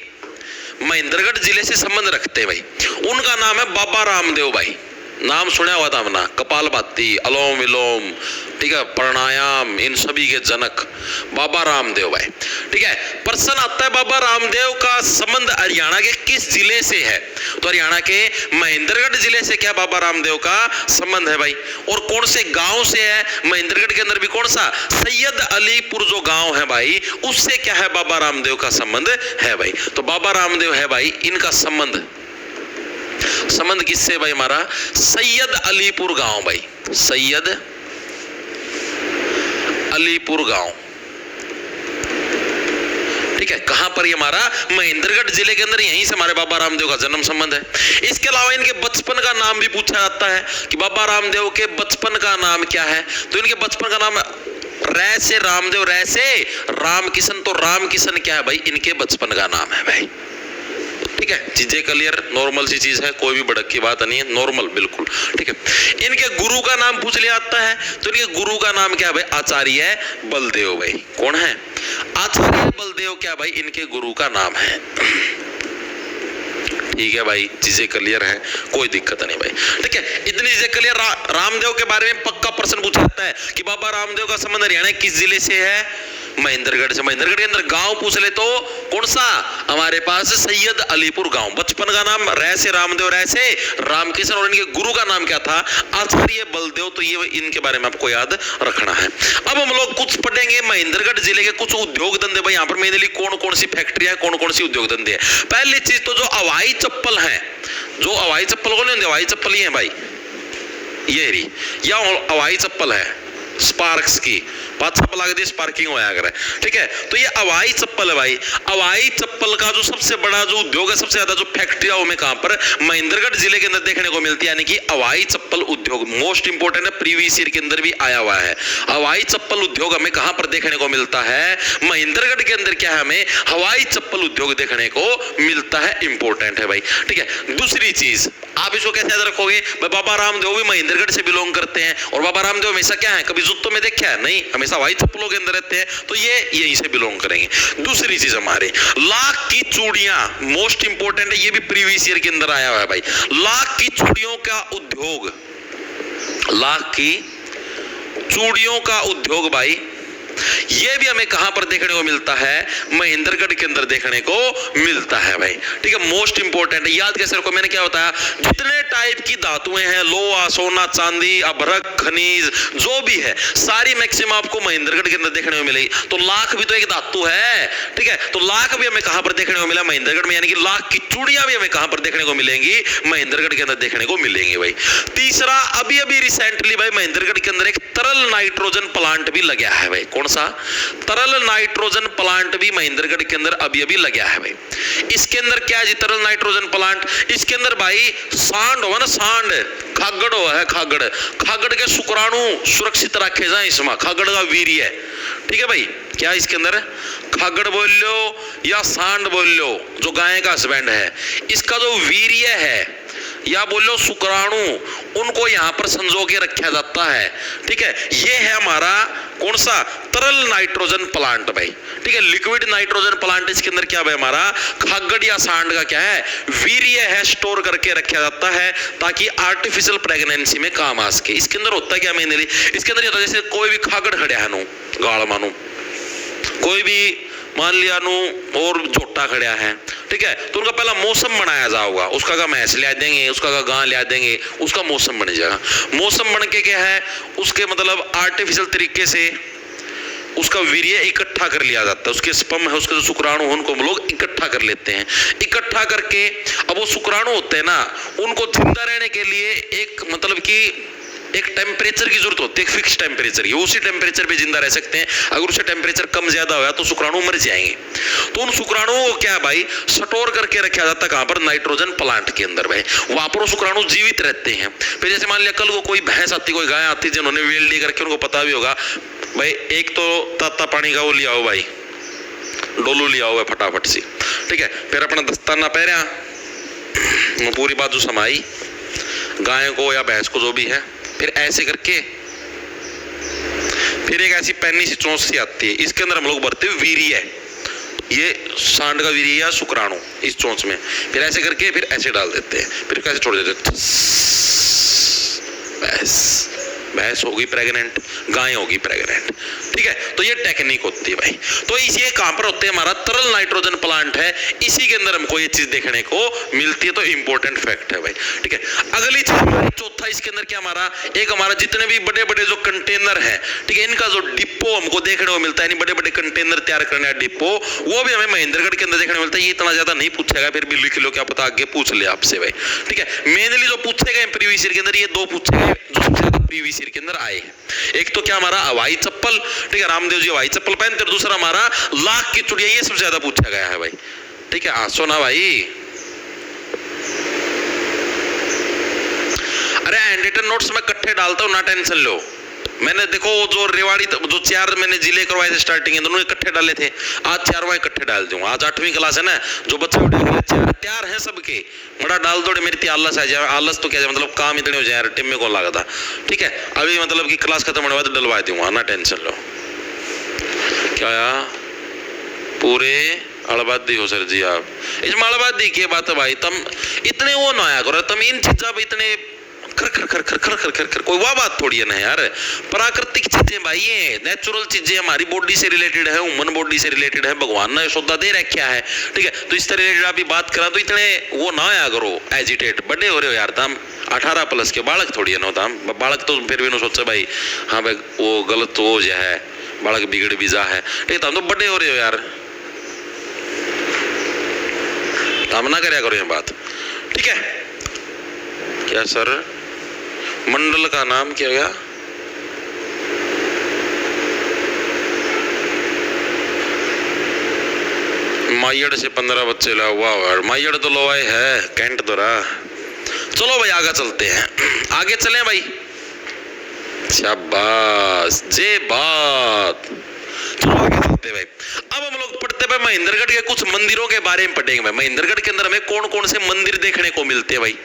Speaker 1: महेंद्रगढ़ जिले से संबंध रखते हैं भाई, उनका नाम है बाबा रामदेव भाई। नाम सुना हुआ था अपना, कपालभाति, अलोम विलोम, ठीक है, प्राणायाम, इन सभी के जनक बाबा रामदेव भाई। ठीक है, प्रश्न आता है बाबा रामदेव का संबंध हरियाणा के किस जिले से है? तो हरियाणा के महेंद्रगढ़ जिले से क्या बाबा रामदेव का संबंध है भाई? और कौन से गांव से है? महेंद्रगढ़ के अंदर भी कौन सा? सैयद अलीपुर जो गांव है भाई, उससे क्या है बाबा रामदेव का संबंध है भाई। तो बाबा रामदेव है भाई, इनका संबंध किससे भाई? हमारा सैयद अलीपुर गांव भाई, सैयद अलीपुर गांव। ठीक है, कहां पर ये हमारा? महेंद्रगढ़ जिले के अंदर, यहीं से हमारे बाबा रामदेव का जन्म संबंध है। इसके अलावा इनके बचपन का नाम भी पूछा जाता है कि बाबा रामदेव के बचपन का नाम क्या है? तो इनके बचपन का नाम रै से रामदेव, रै से रामकिशन। तो रामकिशन क्या है भाई? इनके बचपन का नाम है भाई। ठीक है, चीजें क्लियर, नॉर्मल सी चीज है, कोई भी भड़क की बात नहीं है, नॉर्मल बिल्कुल। ठीक है, इनके गुरु का नाम पूछ लिया जाता है, तो इनके गुरु का नाम क्या है भाई? आचार्य बलदेव भाई। कौन है? आचार्य बलदेव क्या भाई? इनके गुरु का नाम है। ठीक है भाई, चीजें क्लियर है, कोई दिक्कत नहीं भाई। ठीक है, इतनी चीजें क्लियर। रामदेव के बारे में पक्का प्रश्न पूछा जाता है कि बाबा रामदेव का संबंध हरियाणा किस जिले से है? महेंद्रगढ़ से। महेंद्रगढ़ के अंदर गांव पूछ ले तो कौन सा? हमारे पास सैयद अलीपुर गांव। बचपन का नाम रै से रामदेव, रै से रामकिशन, और इनके गुरु का नाम क्या था? आचार्य बलदेव। तो ये इनके बारे में आपको याद रखना है। अब हम लोग कुछ पढ़ेंगे महेंद्रगढ़ जिले के कुछ उद्योग धंधे भाई। यहाँ पर मेनली कौन कौन सी फैक्ट्रियां है, कौन कौन सी उद्योग धंधे है। पहली चीज तो जो हवाई चप्पल है, जो हवाई चप्पल को नहीं, हवाई चप्पल ही है भाई, ये रही, या हवाई चप्पल है स्पार्क्स की, बात सब लग दी, स्पार्किंग होया करे। ठीक है, तो ये हवाई चप्पल है भाई। हवाई चप्पल का जो सबसे बड़ा जो उद्योग है, सबसे ज्यादा जो फैक्ट्रियां वो में कहां पर? महेंद्रगढ़ जिले के अंदर देखने को मिलती है, यानी कि हवाई चप्पल उद्योग मोस्ट इंपोर्टेंट है, प्रीवियस ईयर के अंदर भी आया हुआ है। हवाई चप्पल उद्योग हमें कहां पर देखने को मिलता है? महेंद्रगढ़ के अंदर क्या है? हमें हवाई चप्पल उद्योग देखने को मिलता है, इंपॉर्टेंट है भाई। ठीक है, दूसरी चीज आप इसको कैसे याद रखोगे? बाबा रामदेव भी महेंद्रगढ़ से बिलोंग करते हैं, और बाबा रामदेव हमेशा क्या है? कभी जूतों में देखा है? नहीं, हमेशा हवाई चप्पलों के अंदर रहते हैं, तो ये यहीं से बिलोंग करेंगे। दूसरी चीज हमारे लाख की चूड़ियां, मोस्ट इंपोर्टेंट है, ये भी प्रीवियस ईयर के अंदर आया हुआ है भाई। लाख की चूड़ियों का उद्योग, लाख की चूड़ियों का उद्योग भाई, ये भी हमें कहां पर देखने को मिलता है? महेंद्रगढ़ के अंदर देखने को मिलता है भाई। ठीक है, मोस्ट इंपोर्टेंट है, याद कैसे रखो? मैंने क्या बताया? जितने टाइप की धातुएं हैं, लोहा, सोना, चांदी, अभ्रक, खनिज, जो भी है, सारी मैक्सिमम आपको महेंद्रगढ़ के अंदर देखने को मिलेगी। तो लाख भी तो एक धातु है। ठीक है, तो लाख भी हमें कहां पर देखने को मिला? महेंद्रगढ़ में। यानी कि लाख की चूड़ियां भी हमें कहां पर देखने को मिलेंगी? महेंद्रगढ़ के अंदर देखने को मिलेंगी भाई। तीसरा, अभी अभी रिसेंटली भाई महेंद्रगढ़ के अंदर एक तरल नाइट्रोजन प्लांट भी लगा है भाई। कौन सा? तरल नाइट्रोजन प्लांट भी महेंद्रगढ़ के अंदर अभी अभी लगा है भाई। इसके अंदर क्या है जी? तरल नाइट्रोजन प्लांट। इसके अंदर भाई सांड हो ना, सांड, खागड़ हो है, खागड़, खागड़ के शुक्राणु सुरक्षित रखे जाए इसमें, खागड़ का वीर्य। ठीक है भाई, क्या इसके अंदर? खागड़ बोल लो या सांड बोल लो, जो गाय का हस्बैंड है, इसका जो वीर्य है या बोलो शुक्राणु, उनको यहां पर संजो के रखा जाता है। ठीक है, ये है हमारा कौन सा? तरल नाइट्रोजन प्लांट भाई। ठीक है, लिक्विड नाइट्रोजन प्लांट, इसके अंदर क्या है हमारा? खागड़ या सांड का क्या है? वीर्य है, स्टोर करके रखा जाता है ताकि आर्टिफिशियल प्रेगनेंसी में काम आ सके। इसके अंदर होता है क्या मेनली? इसके अंदर होता है जैसे कोई भी खागड़ खड़ा है नो, गाड़ मानो, कोई भी मान लिया नु और झोटा खड़ा है, ठीक है, तो उनका पहला मौसम बनाया जाएगा, उसका का मैस लिया देंगे, उसका का गां लिया देंगे, उसका मौसम बन जाएगा। मौसम बन के क्या है? उसके मतलब आर्टिफिशियल तरीके से उसका वीर्य इकट्ठा कर लिया जाता है, उसके स्पर्म है, उसके जो शुक्राणु उनको हम लोग इकट्ठा कर लेते हैं। इकट्ठा करके अब वो शुक्राणु होते हैं ना, उनको जिंदा रहने के लिए एक मतलब कि एक टेम्परेचर की जरूरत होती है, एक फिक्स टेम्परेचर, ये उसी टेम्परेचर पे जिंदा रह सकते हैं। अगर उससे टेम्परेचर कम ज्यादा हुआ तो शुक्राणु मर जाएंगे। तो उन शुक्राणुओं को क्या भाई? स्टोर करके रखा जाता है कहां पर? नाइट्रोजन प्लांट के अंदर भाई। वहां पर वो शुक्राणु जीवित रहते हैं। फिर जैसे मान लिया कल को कोई भैंस आती, कोई गाय आती, जिन्होंने वेल्डी करके, उनको पता भी होगा भाई, एक तो ताता पानी का वो लिया हो भाई, डोलू लिया हुआ है फटाफट से। ठीक है, फिर अपना दस्ताना पहना, पूरी बाजू समाई, गाय को या भैंस को जो भी है, फिर ऐसे करके, फिर एक ऐसी पैनी सी चोंच सी आती है, इसके अंदर हम लोग भरते हैं वीर्य, ये सांड का वीर्य या शुक्राणु इस चोंच में, फिर ऐसे करके फिर ऐसे डाल देते हैं, फिर कैसे छोड़ देते हैं। भैंस होगी प्रेग्नेंट, गाय होगी प्रेग्नेंट। ठीक है, तो ये टेक्निक होती है भाई। तो ये कहां पर होते हैं, हमारा तरल नाइट्रोजन प्लांट है, इसी के अंदर हमको ये चीज देखने को मिलती है। तो इंपॉर्टेंट फैक्ट है भाई। ठीक है, अगली चीज हमारी चौथा, इसके अंदर क्या हमारा एक हमारा जितने भी बड़े बड़े जो कंटेनर है, ठीक है, इनका जो डिपो हमको देखने को मिलता है, बड़े बड़े कंटेनर तैयार करने का डिपो, वो भी हमें महेंद्रगढ़ के अंदर देखने को मिलता है। ये इतना ज्यादा नहीं पूछेगा, फिर भी लिख लो, क्या पता आगे पूछ ले आपसे भाई। ठीक है, मेनली जो पूछेगा प्रीवियस ईयर के अंदर, ये दो पूछेगा जो सबसे ज्यादा प्रीवियस ईयर के अंदर आए हैं। एक तो क्या हमारा हवाई चप्पल, ठीक है, रामदेव जी हवाई चप्पल पहनते, और दूसरा हमारा लाख की चुड़िया, ये सबसे ज्यादा पूछा गया है भाई। ठीक है, आंसू ना भाई। अरे हैंडरिटन नोट्स में इकट्ठे डालता हूं, ना टेंशन लो। मैंने देखो जो रेवाड़ी जो 4 मैंने जिले करवाए थे स्टार्टिंग में, दोनों इकट्ठे डाले थे, आज 4वां इकट्ठे डाल दूंगा। आज 8वीं क्लास है ना, जो बच्चे तैयार है सबके, बड़ा डाल दो मेरी आलस आ जाए। आलस तो क्या है, मतलब काम इतने हो जाए यार, टिम में कौन लगता। ठीक है, अभी मतलब कि क्लास खत्म होने बाद डलवा दूंगा, ना टेंशन लो। क्या पूरे अड़बादी हो सर जी आप, इसमें अड़बादी की बात है भाई। तुम इतने वो ना आया करो, तुम इन चीजा इतने खर खर खर खर खर खर खर खर, कोई वाह बात थोड़ी है ना यार। प्राकृतिक चीजें भाई, ये नेचुरल चीजें हमारी बॉडी से रिलेटेड है, ह्यूमन बॉडी से रिलेटेड है, भगवान ने सौदा दे रखा है। ठीक है, तो इस तरह आप बात करा तो इतने वो ना आया करो एजिटेट, बड़े हो रहे हो यार तुम, 18 प्लस के बालक थोड़ी है ना तुम। बालक तो फिर भी ना सोचे भाई, हाँ भाई वो गलत तो हो जा है, बालक बिगड़ भी जा है। ठीक है, तुम तो बड़े हो रहे हो यार, तुम ना करया करो ये बात। ठीक है, क्या सर मंडल का नाम क्या गया? माइयड़ से 15 बच्चे ला हुआ, माइयड़ तो लोवाए है, कैंट तो रहा। चलो भाई आगे चलते हैं, आगे चले भाई। शाबाश जे बात, चलो आगे चलते भाई। अब हम लोग पढ़ते भाई महेंद्रगढ़ के कुछ मंदिरों के बारे में पढ़ेंगे भाई। महेंद्रगढ़ के अंदर हमें कौन कौन से मंदिर देखने को मिलते हैं भाई,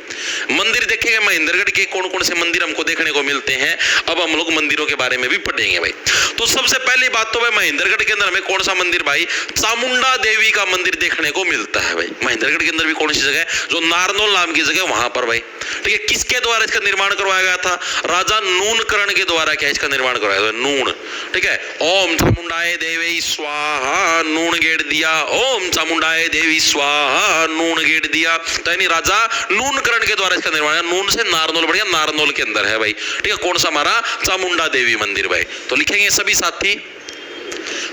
Speaker 1: मंदिर देखेंगे महेंद्रगढ़ के कौन कौन से मंदिर हमको देखने को मिलते हैं। अब हम लोग मंदिरों के बारे में भी पढ़ेंगे भाई। तो सबसे पहली बात तो भाई महेंद्रगढ़ के अंदर हमें कौन सा मंदिर भाई, चामुंडा देवी का मंदिर देखने को मिलता है भाई। महेंद्रगढ़ के अंदर भी कौन सी जगह है, जो नारनौल नाम की जगह, वहां पर भाई। ठीक है, किसके द्वारा इसका निर्माण करवाया गया था, राजा नूनकरण के द्वारा क्या इसका निर्माण करवाया गया, नून। ठीक है, ओम चामुंडाए देवी स्वाहा, नून गेड़ दिया, ओम चामुंडाए देवी स्वाहा, नून गेड़ दिया। तो यानी राजा नूनकरण के द्वारा इसका निर्माण, नून से नारनौल बढ़िया, नारनौल के अंदर है भाई। ठीक है, कौन सा हमारा चामुंडा देवी मंदिर भाई। तो लिखेंगे सभी साथी,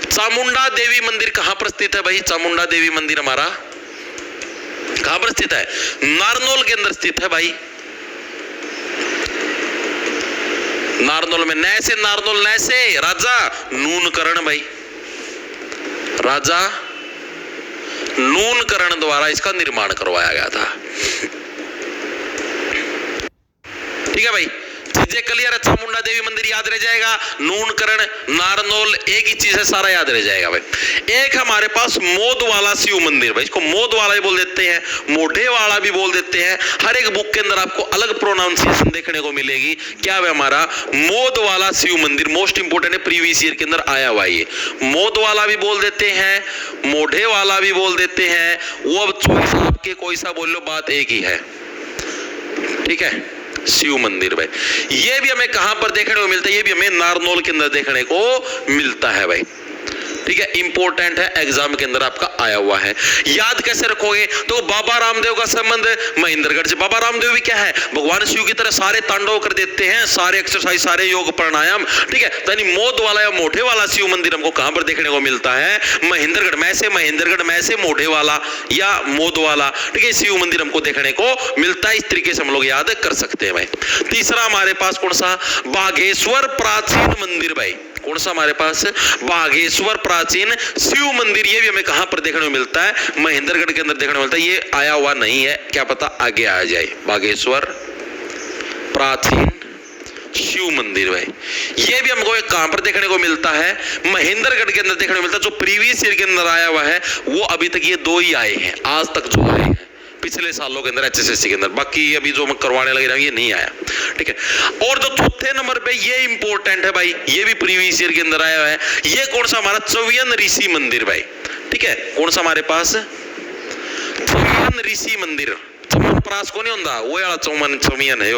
Speaker 1: चामुंडा देवी मंदिर कहां पर स्थित है भाई, चामुंडा देवी मंदिर हमारा कहां पर स्थित है, नारनौल के अंदर स्थित है भाई। नारनौल में, नए से नारनौल, नए से राजा नूनकरण भाई, राजा नूनकरण द्वारा इसका निर्माण करवाया गया था। ठीक है भाई, चीजें क्लियर है। चामुंडा देवी मंदिर याद रह जाएगा, नूनकरण, नारनौल, एक ही चीज है, सारा याद रह जाएगा भाई। एक हमारे पास मोद वाला शिव मंदिर भाई, इसको मोद वाला भी बोल देते हैं, मोढ़े वाला भी बोल देते हैं। हर एक बुक के अंदर आपको अलग प्रोनाउंसिएशन देखने को मिलेगी। क्या है हमारा मोद वाला शिव मंदिर, मोस्ट इंपोर्टेंट है, प्रीवियस ईयर के अंदर आया हुआ ये। मोद वाला भी बोल देते हैं, मोढ़े वाला भी बोल देते हैं, वो अब चॉइस आपके, कोई सा बोल लो, बात एक ही है। ठीक है, शिव मंदिर भाई, ये भी हमें कहां पर देखने को मिलता है, ये भी हमें नारनौल के अंदर देखने को मिलता है भाई। ठीक है, इंपॉर्टेंट है, एग्जाम के अंदर आपका आया हुआ है। याद कैसे रखोगे, तो बाबा रामदेव का संबंध महेंद्रगढ़ से। बाबा रामदेव भी क्या है, भगवान शिव की तरह सारे तांडव कर देते हैं, सारे एक्सरसाइज, सारे योग प्राणायाम। ठीक है, तो मोद वाला या मोढ़े वाला शिव मंदिर हमको कहां पर देखने को मिलता है, महेंद्रगढ़ में से, महेंद्रगढ़ में से मोढ़े वाला या मोद वाला। ठीक है, शिव मंदिर हमको देखने को मिलता है। इस तरीके से हम लोग याद कर सकते हैं भाई। तीसरा हमारे पास कौन सा, बागेश्वर प्राचीन मंदिर भाई। कौन सा हमारे पास, बागेश्वर प्राचीन शिव मंदिर। ये भी हमें कहां पर देखने को मिलता है, महेंद्रगढ़ के अंदर देखने को मिलता है। ये आया हुआ नहीं है, क्या पता आगे आ जाए। बागेश्वर प्राचीन शिव मंदिर भाई, ये भी हमको कहां पर देखने को मिलता है, महेंद्रगढ़ के अंदर देखने को मिलता है। जो प्रीवियस ईयर के अंदर आया हुआ है, वो अभी तक ये 2 ही आए हैं आज तक, जो आए हैं पिछले सालों के अंदर HSSC के अंदर, बाकी अभी जो मैं करवाने लगे रहा ये नहीं आया। ठीक है, और जो चौथे नंबर पे ये इंपॉर्टेंट है भाई, ये भी प्रीवियस ईयर के अंदर आया हुआ है। ये कौन सा, हमारा चौयन ऋषि मंदिर भाई। ठीक है, कौन सा हमारे पास, चौयन ऋषि मंदिर। चौमन प्रास को नहीं होता, वो वाला चौमन चौमियन है।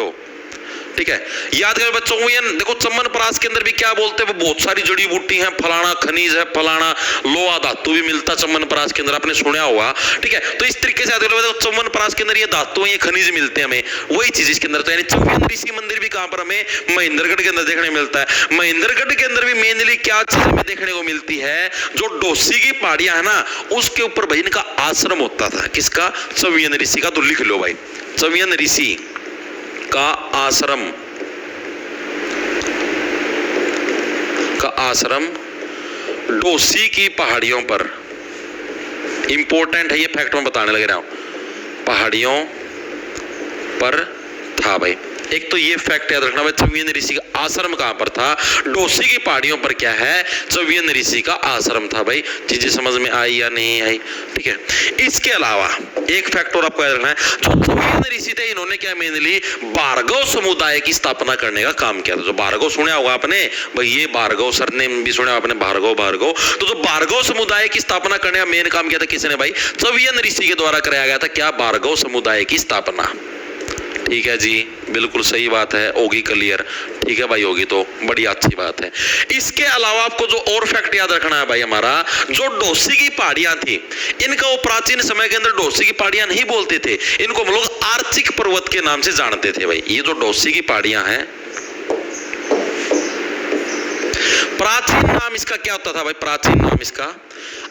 Speaker 1: ठीक है, याद करें बच्चों को। देखो चमनप्राश के अंदर भी क्या बोलते हैं, वो बहुत सारी जड़ी बूटी है, फलाना खनिज है, फलाना लोहा धातु भी मिलता चमनप्राश के अंदर, आपने सुना होगा। ठीक है, तो इस तरीके से याद करो चमनप्राश के अंदर ये धातु ये खनिज मिलते हैं हमें, वही चीज इसके अंदर। तो यानी चौवियन ऋषि मंदिर भी कहां पर हमें महेंद्रगढ़ के अंदर देखने को मिलता है। महेंद्रगढ़ के अंदर भी मेनली क्या चीज हमें देखने को मिलती है, जो डोसी की पहाड़ियां है ना, उसके ऊपर भाई इनका आश्रम होता था। किसका? चौवियन ऋषि का। तो लिख लो भाई, चौवियन ऋषि का आश्रम डोसी की पहाड़ियों पर, इंपॉर्टेंट है ये फैक्ट मैं बताने लग रहा हूं, पहाड़ियों पर था भाई। एक तो ये फैक्ट याद रखना भाई, चौवियन ऋषि का आश्रम कहां पर था, डोसी की पहाड़ियों पर क्या है, चौवियन ऋषि का आश्रम था भाई। चीजें समझ में आई या नहीं आई? ठीक है, इसके अलावा एक फैक्ट और आपको याद रखना है, जो चौवियन ऋषि थे इन्होंने क्या मेनली भार्गव समुदाय की स्थापना करने का काम किया था। जो भार्गव सुना होगा आपने भाई, ये भार्गव सरनेम भी सुना आपने, भार्गव। तो जो भार्गव समुदाय की स्थापना करने का मेन काम किया था किसने भाई? चौवियन ऋषि के द्वारा कराया गया था। क्या? भार्गव समुदाय की स्थापना। ठीक है जी, बिल्कुल सही बात है, होगी क्लियर। ठीक है भाई, होगी तो बड़ी अच्छी बात है। इसके अलावा आपको जो और फैक्ट याद रखना है भाई, हमारा जो डोसी की पहाड़ियां थी, इनका वो प्राचीन समय के अंदर डोसी की पहाड़ियां नहीं बोलते थे, इनको हम लोग आर्चिक पर्वत के नाम से जानते थे भाई। ये जो डोसी की पहाड़ियां हैं, प्राचीन नाम इसका क्या होता था भाई? प्राचीन नाम इसका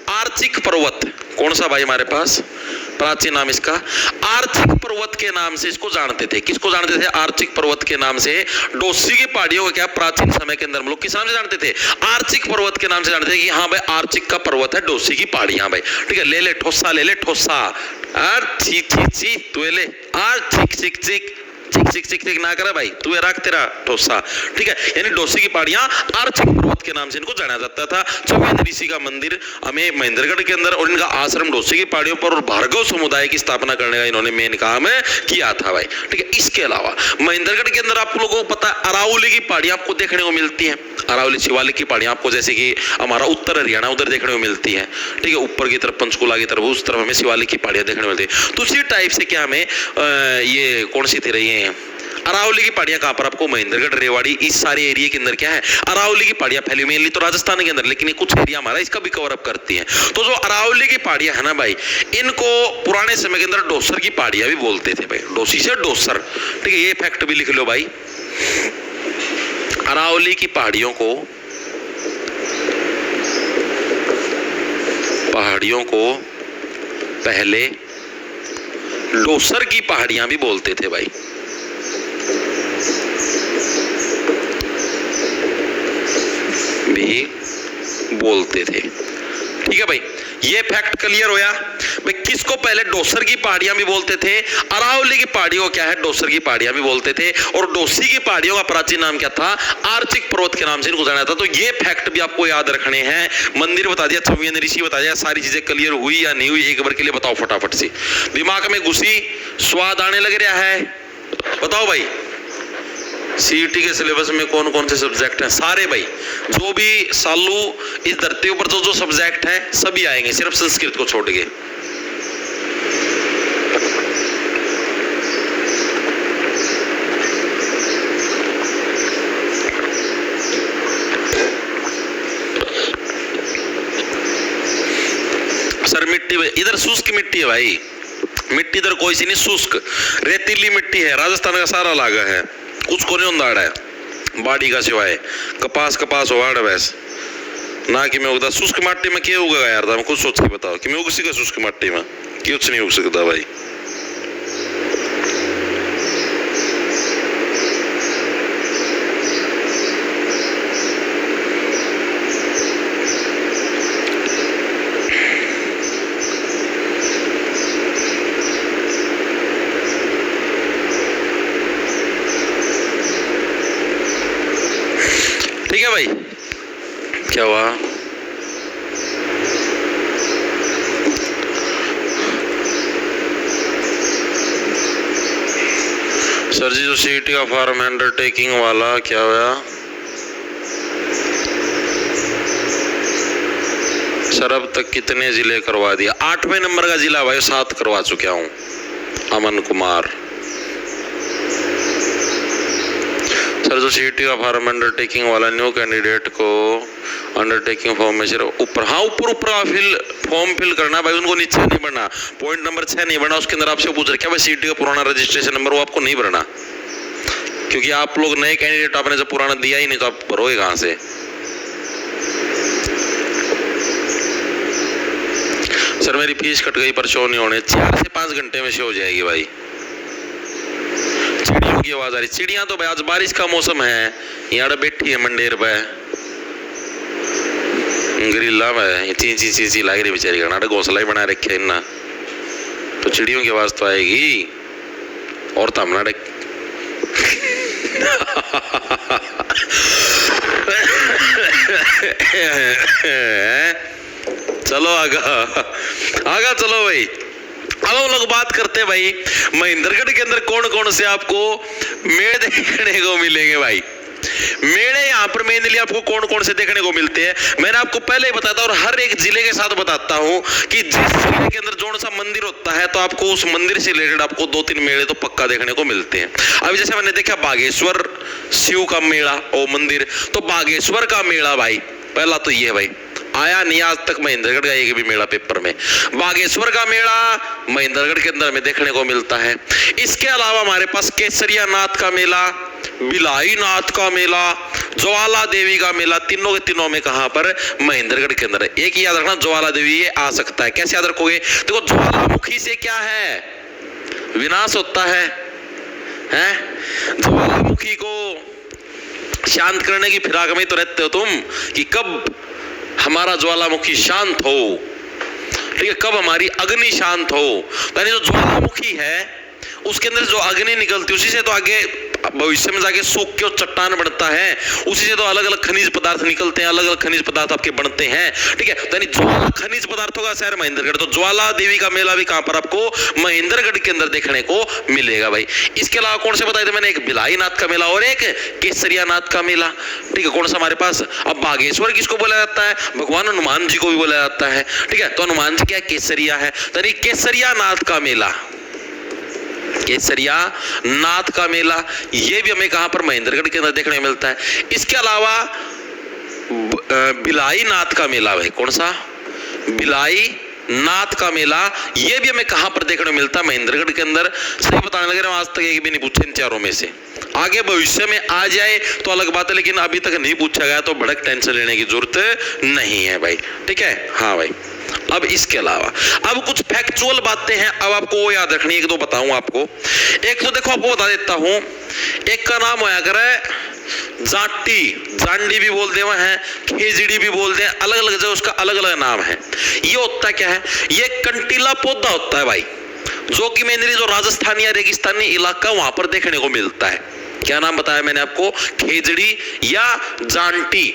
Speaker 1: आर्चिक पर्वत। कौन सा भाई हमारे पास? प्राचीन नाम इसका आर्चिक पर्वत के नाम से इसको जानते थे। किसको जानते थे? आर्चिक पर्वत के नाम से। डोसी की पहाड़ियों को क्या प्राचीन समय के अंदर हम लोग किस नाम से जानते थे? आर्चिक पर्वत के नाम से जानते थे कि हाँ भाई आर्चिक का पर्वत है डोसी की पहाड़ियां भाई। ठीक है, ले ले ठोसा, ले ले ठोसा, आर छी छी छी, तू ले आर छिक छिक छिक चिक चिक चिक चिक ना करा भाई, तू रख तेरा ठोसा। ठीक है, यानी डोसी की पहाड़ियां आर्चिक पर्वत के नाम से इनको जाना जाता था। चौवियन ऋषि का मंदिर हमें महेंद्रगढ़ के अंदर, और इनका आश्रम डोसी की पहाड़ियों पर, और भार्गव समुदाय की स्थापना करने का इन्होंने मेन काम किया था भाई। ठीक है, इसके अलावा महेंद्रगढ़ के अंदर आप लोगों को पता है अरावली की पहाड़ियां आपको देखने को मिलती है। अरावली शिवालिक की पहाड़ियां आपको जैसे कि हमारा उत्तर हरियाणा उधर देखने को मिलती है। ठीक है, ऊपर की तरफ पंचकुला की तरफ, उस तरफ हमें शिवालिक की पहाड़ियां देखने को मिलती है। तो उसी टाइप से क्या हमें ये कौन सी थी रही है, अरावली की पहाड़ियां कहां पर आपको? महेंद्रगढ़, रेवाड़ी, इस सारे एरिया के अंदर क्या है, अरावली की पहाड़ियां फैली मेनली तो राजस्थान के अंदर, लेकिन ये कुछ एरिया हमारा इसका भी कवर अप करती हैं। तो जो अरावली की पहाड़ियां है ना भाई, इनको पुराने समय के अंदर डोसर की पहाड़ियां भी बोलते थे भाई, डोसी से डोसर। ठीक है, ये फैक्ट भी लिख लो भाई। अरावली की पहाड़ियों को पहले डोसर की पहाड़ियां भी बोलते थे भाई। भी बोलते थे। ठीक है भाई, ये फैक्ट क्लियर होया भाई। किसको पहले डोसर की पहाड़ियां भी बोलते थे, अरावली की पहाड़ियों को क्या है, डोसर की पहाड़ियां भी बोलते थे, और डोसी की पहाड़ियों का प्राचीन नाम क्या था? आर्चिक पर्वत के नाम से इनको जाना था। तो ये फैक्ट भी आपको याद रखने हैं। मंदिर बता दिया, चौवियन ऋषि बता दिया, सारी चीजें क्लियर हुई या नहीं हुई एक बार के लिए बताओ फटाफट से, दिमाग में घुसी, स्वाद आने लग रहा है? बताओ भाई, सीईटी के सिलेबस में कौन कौन से सब्जेक्ट हैं? सारे भाई, जो भी सालू इस धरती ऊपर जो सब्जेक्ट हैं सभी आएंगे, सिर्फ संस्कृत को छोड़ के। सर मिट्टी इधर शुष्क मिट्टी है भाई, मिट्टी इधर कोई सी नहीं, शुष्क रेतीली मिट्टी है, राजस्थान का सारा लागा है, कुछ को नहीं उंदाड़ा है बाड़ी का सिवाय, कपास हो वैस ना कि मैं उगता। शुष्क मिट्टी में क्या उगेगा यार, मैं कुछ सोच के बताओ कि मैं उग सकेगा शुष्क मिट्टी में? कुछ नहीं उग सकता भाई। ठीक है भाई, क्या हुआ? सर जी जो सीईटी का फॉर्म अंडरटेकिंग वाला क्या हुआ? सर अब तक कितने जिले करवा दिया? 8वें नंबर का जिला भाई, 7 करवा चुका हूं। अमन कुमार सर जो सीईटी का फॉर्म अंडरटेकिंग वाला न्यू कैंडिडेट को अंडरटेकिंग फॉर्म में सिर्फ ऊपर, हाँ ऊपर का फॉर्म फिल करना भाई, उनको नीचे नहीं भरना। पॉइंट नंबर 6 नहीं भरना, उसके अंदर आपसे पूछ रहे क्या भाई सीईटी का पुराना रजिस्ट्रेशन नंबर, वो आपको नहीं भरना, क्योंकि आप लोग नए कैंडिडेट, आपने जब पुराना दिया ही नहीं तो आप भरोगे कहां से। सर मेरी फीस कट गई पर शो नहीं होने, 4 से 5 घंटे में शो हो जाएगी भाई। चिड़ियों की आवाज आ रही, चिड़िया तो भाई आज बारिश का मौसम है, यहाँ बैठी है मंडेर पे ग्रिल्ला में, ची लाग रही बेचारी, का घोंसला ही बना रखे इन्ना, तो चिड़ियों की आवाज तो आएगी। और तो हमने चलो आगा चलो भाई। अब हम लोग बात करते हैं भाई महेंद्रगढ़ के अंदर कौन कौन से आपको मेले देखने को मिलेंगे भाई। मेले यहाँ पर मेनली आपको कौन कौन से देखने को मिलते हैं, मैंने आपको पहले ही बताया था और हर एक जिले के साथ बताता हूँ कि जिस जिले के अंदर जो सा मंदिर होता है तो आपको उस मंदिर से रिलेटेड आपको 2-3 मेले तो पक्का देखने को मिलते हैं। अभी जैसे मैंने देखा बागेश्वर शिव का मेला और मंदिर, तो बागेश्वर का मेला भाई पहला तो ये भाई आया नहीं आज तक महेंद्रगढ़ का एक भी मेला पेपर में। बागेश्वर का मेला महेंद्रगढ़ के अंदर में देखने को मिलता है। इसके अलावा हमारे पास केसरिया नाथ का मेला, बिलाई नाथ का मेला, ज्वाला देवी का मेला, तीनों के तीनों में कहां पर महेंद्रगढ़ के अंदर। एक ही याद रखना ज्वाला देवी ये आ सकता है, कैसे याद रखोगे, देखो ज्वालामुखी से क्या है विनाश होता है, ज्वालामुखी को शांत करने की फिराक में तो रहते हो तुम कि कब हमारा ज्वालामुखी शांत हो, ठीक है, कब हमारी अग्नि शांत हो। यानी जो ज्वालामुखी है उसके अंदर जो अग्नि निकलती है उसी से तो आगे भविष्य में जाके सूख के चट्टान बनता है, उसी से तो अलग अलग खनिज पदार्थ निकलते हैं, अलग अलग खनिज पदार्थ आपके बनते हैं, ठीक है। यानी ज्वाला खनिज पदार्थों का शहर महेंद्रगढ़, तो ज्वाला देवी का मेला भी कहां पर आपको महेंद्रगढ़ के अंदर देखने को मिलेगा भाई। इसके अलावा कौन से बताए थे मैंने, एक बिलाई नाथ का मेला और एक केसरिया नाथ का मेला, ठीक है। कौन सा हमारे पास, अब बागेश्वर किसको बोला जाता है, भगवान हनुमान जी को भी बोला जाता है, ठीक है। तो हनुमान जी क्या केसरिया है, तो केसरिया नाथ का मेला, केसरिया नाथ का मेला ये भी हमें कहां पर महेंद्रगढ़ के अंदर देखने को मिलता है। इसके अलावा बिलाई नाथ का मेला भाई, कौन सा, बिलाई नाथ का मेला, ये भी हमें कहां पर देखने को मिलता है महेंद्रगढ़ के अंदर। सही बताने लगे आज तक एक भी नहीं पूछे इन चारों में से, आगे भविष्य में आ जाए तो अलग बात है, लेकिन अभी तक नहीं पूछा गया तो भड़क टेंशन लेने की जरूरत नहीं है भाई, ठीक है। हाँ भाई, अब इसके अलावा अब कुछ फैक्चुअल बातें हैं, अब आपको वो याद रखनी है, एक दो बताऊं आपको। एक तो देखो आपको बता देता हूं, एक का नाम होया करे जाटी, जांडी भी बोलते हैं, खेजड़ी भी बोलते हैं, अलग अलग जगह उसका अलग अलग नाम है। ये होता क्या है, ये कंटीला पौधा होता है भाई, जो कि मेनली जो राजस्थानी या रेगिस्तानी इलाका वहां पर देखने को मिलता है। क्या नाम बताया मैंने आपको, खेजड़ी या जांटी,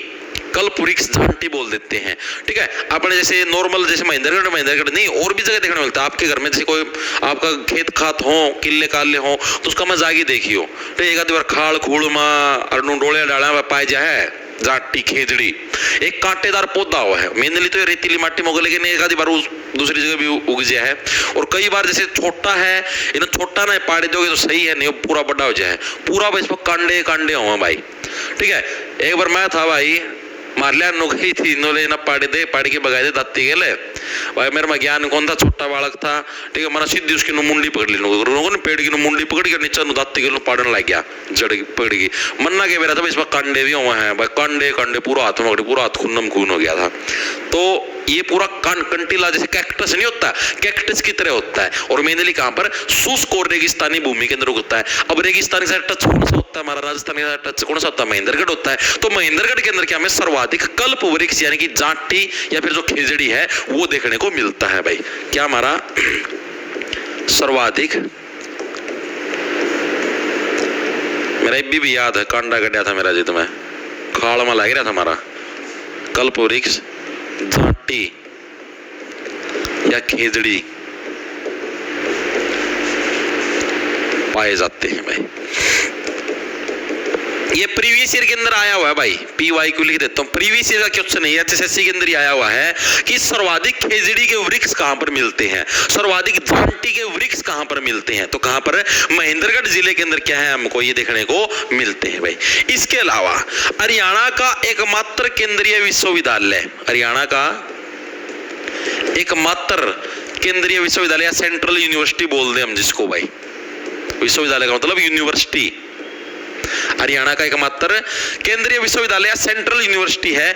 Speaker 1: कल्पवृक्ष झांटी बोल देते हैं, ठीक है। अपने जैसे नॉर्मल जैसे महेंद्रगढ़ नहीं और भी जगह देखने मिलता है। आपके घर में जैसे कोई आपका खेत खात हो, किले काले हो, तो उसका मैं जागी देखियो, तो एक आधी बार खाल खूड़ में डोले डाला पाए जाए जाटी खेजड़ी, एक कांटेदार पौधा हुआ है, मेनली तो रेतीली माटी में होगा, लेकिन एक आधी बार दूसरी जगह भी उग जाए है। और कई बार जैसे छोटा है, इन्हें छोटा ना पाड़े दोगे तो सही है, नहीं पूरा बड़ा हो जाए, पूरा इस पर कांडे कांडे हुआ भाई, ठीक है। एक बार मैं था भाई मारल्या नो गई थी, नो ले ना पाड़ी दे, पाड़ी के बगाए दे दाती गेले भाई, मेरे में ज्ञान कौन था, छोटा बालक था, ठीक है। मैंने सीधी उसकी मुंडी पकड़ ली, लोगों ने पेड़ की मुंडी पकड़ के नीचे दाती गेलो पाड़न लग गया, जड़ पकड़ गई, मन्ना के मेरा था इसमें कांडे भी हुए हैं भाई, कांडे कांडे पूरा हाथ में, पूरा हाथ खून खून हो गया था। तो ये पूरा कंटीला जैसे कैक्टस नहीं होता, कैक्टस की तरह होता है, और मेनली कहां पर शुष्क और रेगिस्तानी भूमि के अंदर उगता है। अब रेगिस्तानी से टच कौन सा होता है हमारा, राजस्थान का टच कौन सा होता है, महेंद्रगढ़ होता है। तो महेंद्रगढ़ के अंदर क्या हमें सर्वाधिक कल्पवृक्ष यानी कि जांटी या फिर जो खेजड़ी है वो देखने को मिलता है भाई। क्या हमारा सर्वाधिक, मेरा भी याद है, कांडा गड्ढा था मेरा जित में, खाल में लग रहा था हमारा, कल्पवृक्ष जांटी या खेजड़ी पाए जाते हैं भाई। ये प्रीवियस ईयर के अंदर आया हुआ है भाई, PYQ लिख देता हूं, प्रीवियस ईयर का क्वेश्चन है, HSSC के अंदर ही आया हुआ है कि सर्वाधिक खेजड़ी के वृक्ष कहां पर मिलते हैं, सर्वाधिक झांटी के वृक्ष कहां पर मिलते हैं, तो कहां पर, महेंद्रगढ़ जिले के अंदर क्या है, हमको ये देखने को मिलते हैं भाई। इसके अलावा हरियाणा का एकमात्र केंद्रीय विश्वविद्यालय, हरियाणा का एकमात्र केंद्रीय विश्वविद्यालय, सेंट्रल यूनिवर्सिटी बोल दे हम जिसको भाई, विश्वविद्यालय का मतलब यूनिवर्सिटी, हरियाणा का एकमात्र केंद्रीय विश्वविद्यालय सेंट्रल यूनिवर्सिटी है।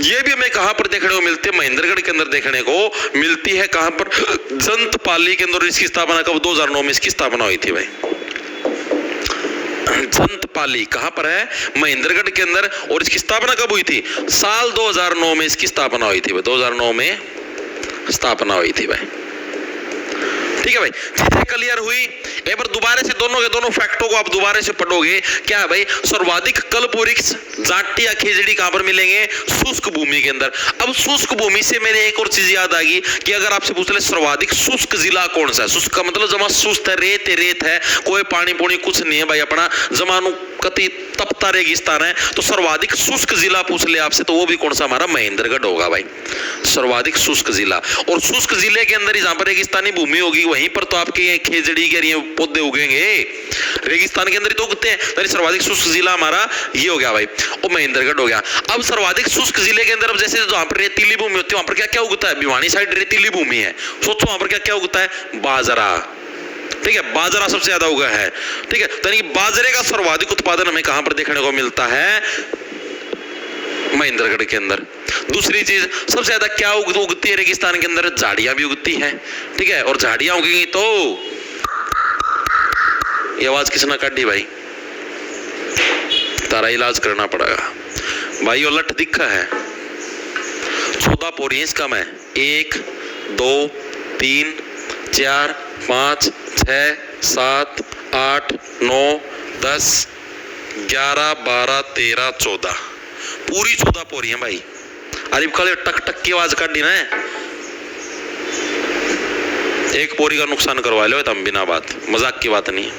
Speaker 1: ये भी हमें कहां पर देखने को मिलती है, महेंद्रगढ़ के अंदर देखने को मिलती है। कहां पर, जंतपाली के अंदर। इसकी स्थापना कब, 2009 में इसकी स्थापना हुई थी भाई, जंतपाली कहां पर है, महेंद्रगढ़ के अंदर। और इसकी स्थापना कब हुई थी, साल 2009 में इसकी स्थापना हुई थी भाई, 2009 में स्थापना हुई थी भाई। ठीक है भाई, चीजें क्लियर हुई। एक बार दोबारा से दोनों के दोनों फैक्टों को आप दोबारा से पढ़ोगे। क्या है भाई, सर्वाधिक कल्प वृक्ष जाटी या खेजड़ी कहां पर मिलेंगे, शुष्क भूमि के अंदर। अब शुष्क भूमि से मेरे एक और चीज याद आ गई कि अगर आपसे पूछ ले सर्वाधिक शुष्क जिला कौन सा है, शुष्क का मतलब जमा शुष्क है, रेत है, कोई पानी पूनी कुछ नहीं है भाई, अपना जमानु कति तपता रेगिस्तान है, तो सर्वाधिक शुष्क जिला पूछ ले आपसे तो वो भी कौन सा, हमारा महेंद्रगढ़ होगा भाई, सर्वाधिक शुष्क जिला। और शुष्क जिले के अंदर ही जहां पर रेगिस्तानी भूमि होगी वहीं पर तो आपके खेजड़ी के पौधे उगेंगे, रेगिस्तान के अंदर तो उगते हैं, तो सर्वाधिक शुष्क जिला हमारा ये हो गया भाई, और महेंद्रगढ़ हो गया। अब सर्वाधिक शुष्क जिले के अंदर जैसे जहां पर रेतीली भूमि होती है वहां पर क्या क्या उगता है, भिवानी साइड रेतीली भूमि है, सोचो वहां पर क्या क्या उगता है, बाजरा। ठीक है, बाजरा सबसे ज्यादा उगा है। ठीक है, तो यानी बाजरे का सर्वाधिक उत्पादन हमें कहां पर देखने को मिलता है, महेंद्रगढ़ के अंदर। दूसरी चीज, सबसे ज्यादा क्या उगती है रेगिस्तान के अंदर, झाड़ियां भी उगती हैं। ठीक है, और झाड़ियां उगेंगी तो ये आवाज किसने काटी भाई, तारा इलाज करना पड़ेगा भाई। वो लट दिखा है, 14 पोरियंस कम है, 1 2 3 4 5 6 7 8 9 10 11 12 13 14, पूरी 14 पोरी है भाई। अरे कल टक टक की आवाज काट दी ना, एक पोरी का नुकसान करवा लो तुम बिना बात, मजाक की बात नहीं है,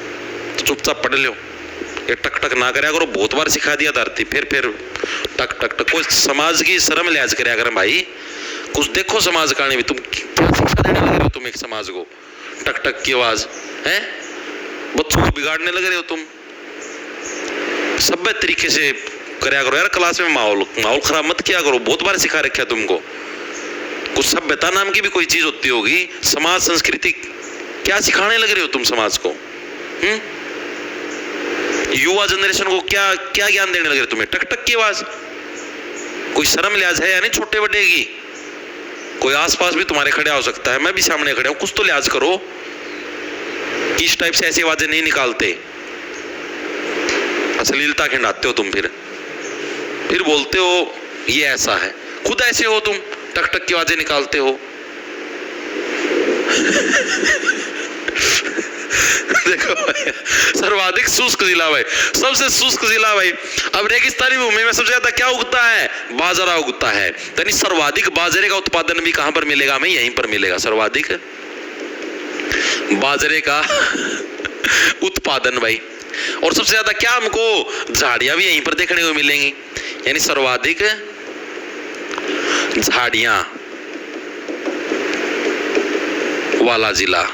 Speaker 1: तो चुपचाप पढ़ लो। ये टक टक ना करया करो, बहुत बार सिखा दिया धरती, फिर टक टक टक। कोई समाज की शर्म लिहाज करया करें भाई, कुछ देखो समाज कहानी भी, तुम क्या शिक्षा देने लग रहे हो तुम एक समाज को, टक टक की आवाज है, बच्चों को बिगाड़ने लग रहे हो तुम। सभ्य तरीके से करया करो यार, क्लास में माहौल खराब मत किया करो, बहुत बार सिखा रखा तुमको। कुछ सभ्यता नाम की भी कोई चीज होती होगी, समाज संस्कृति, क्या सिखाने लग रहे हो तुम समाज को, युवा जनरेशन को क्या क्या ज्ञान देने लग रहे हो तुम्हें, टक टक की आवाज। कोई शर्म लिहाज है या नहीं छोटे बड़े की, कोई आसपास भी तुम्हारे खड़ा हो सकता है, मैं भी सामने खड़ा हूं, कुछ तो लिहाज करो। इस टाइप से ऐसी आवाजें नहीं निकालते, अश्लीलता खिंडाते हो तुम, फिर बोलते हो ये ऐसा है, खुद ऐसे हो तुम, टक टक की आवाजें निकालते हो। देखो भाई, सर्वाधिक शुष्क जिला भाई, सबसे शुष्क जिला भाई। अब रेगिस्तानी भूमि में सबसे ज्यादा क्या उगता है, बाजरा उगता है, यानी सर्वाधिक बाजरे का उत्पादन भी कहां पर मिलेगा, हमें यहीं पर मिलेगा, सर्वाधिक बाजरे का उत्पादन भाई। और सबसे ज्यादा क्या, हमको झाड़ियां भी यहीं पर देखने को मिलेंगी, यानी सर्वाधिक झाड़ियां वाला जिला,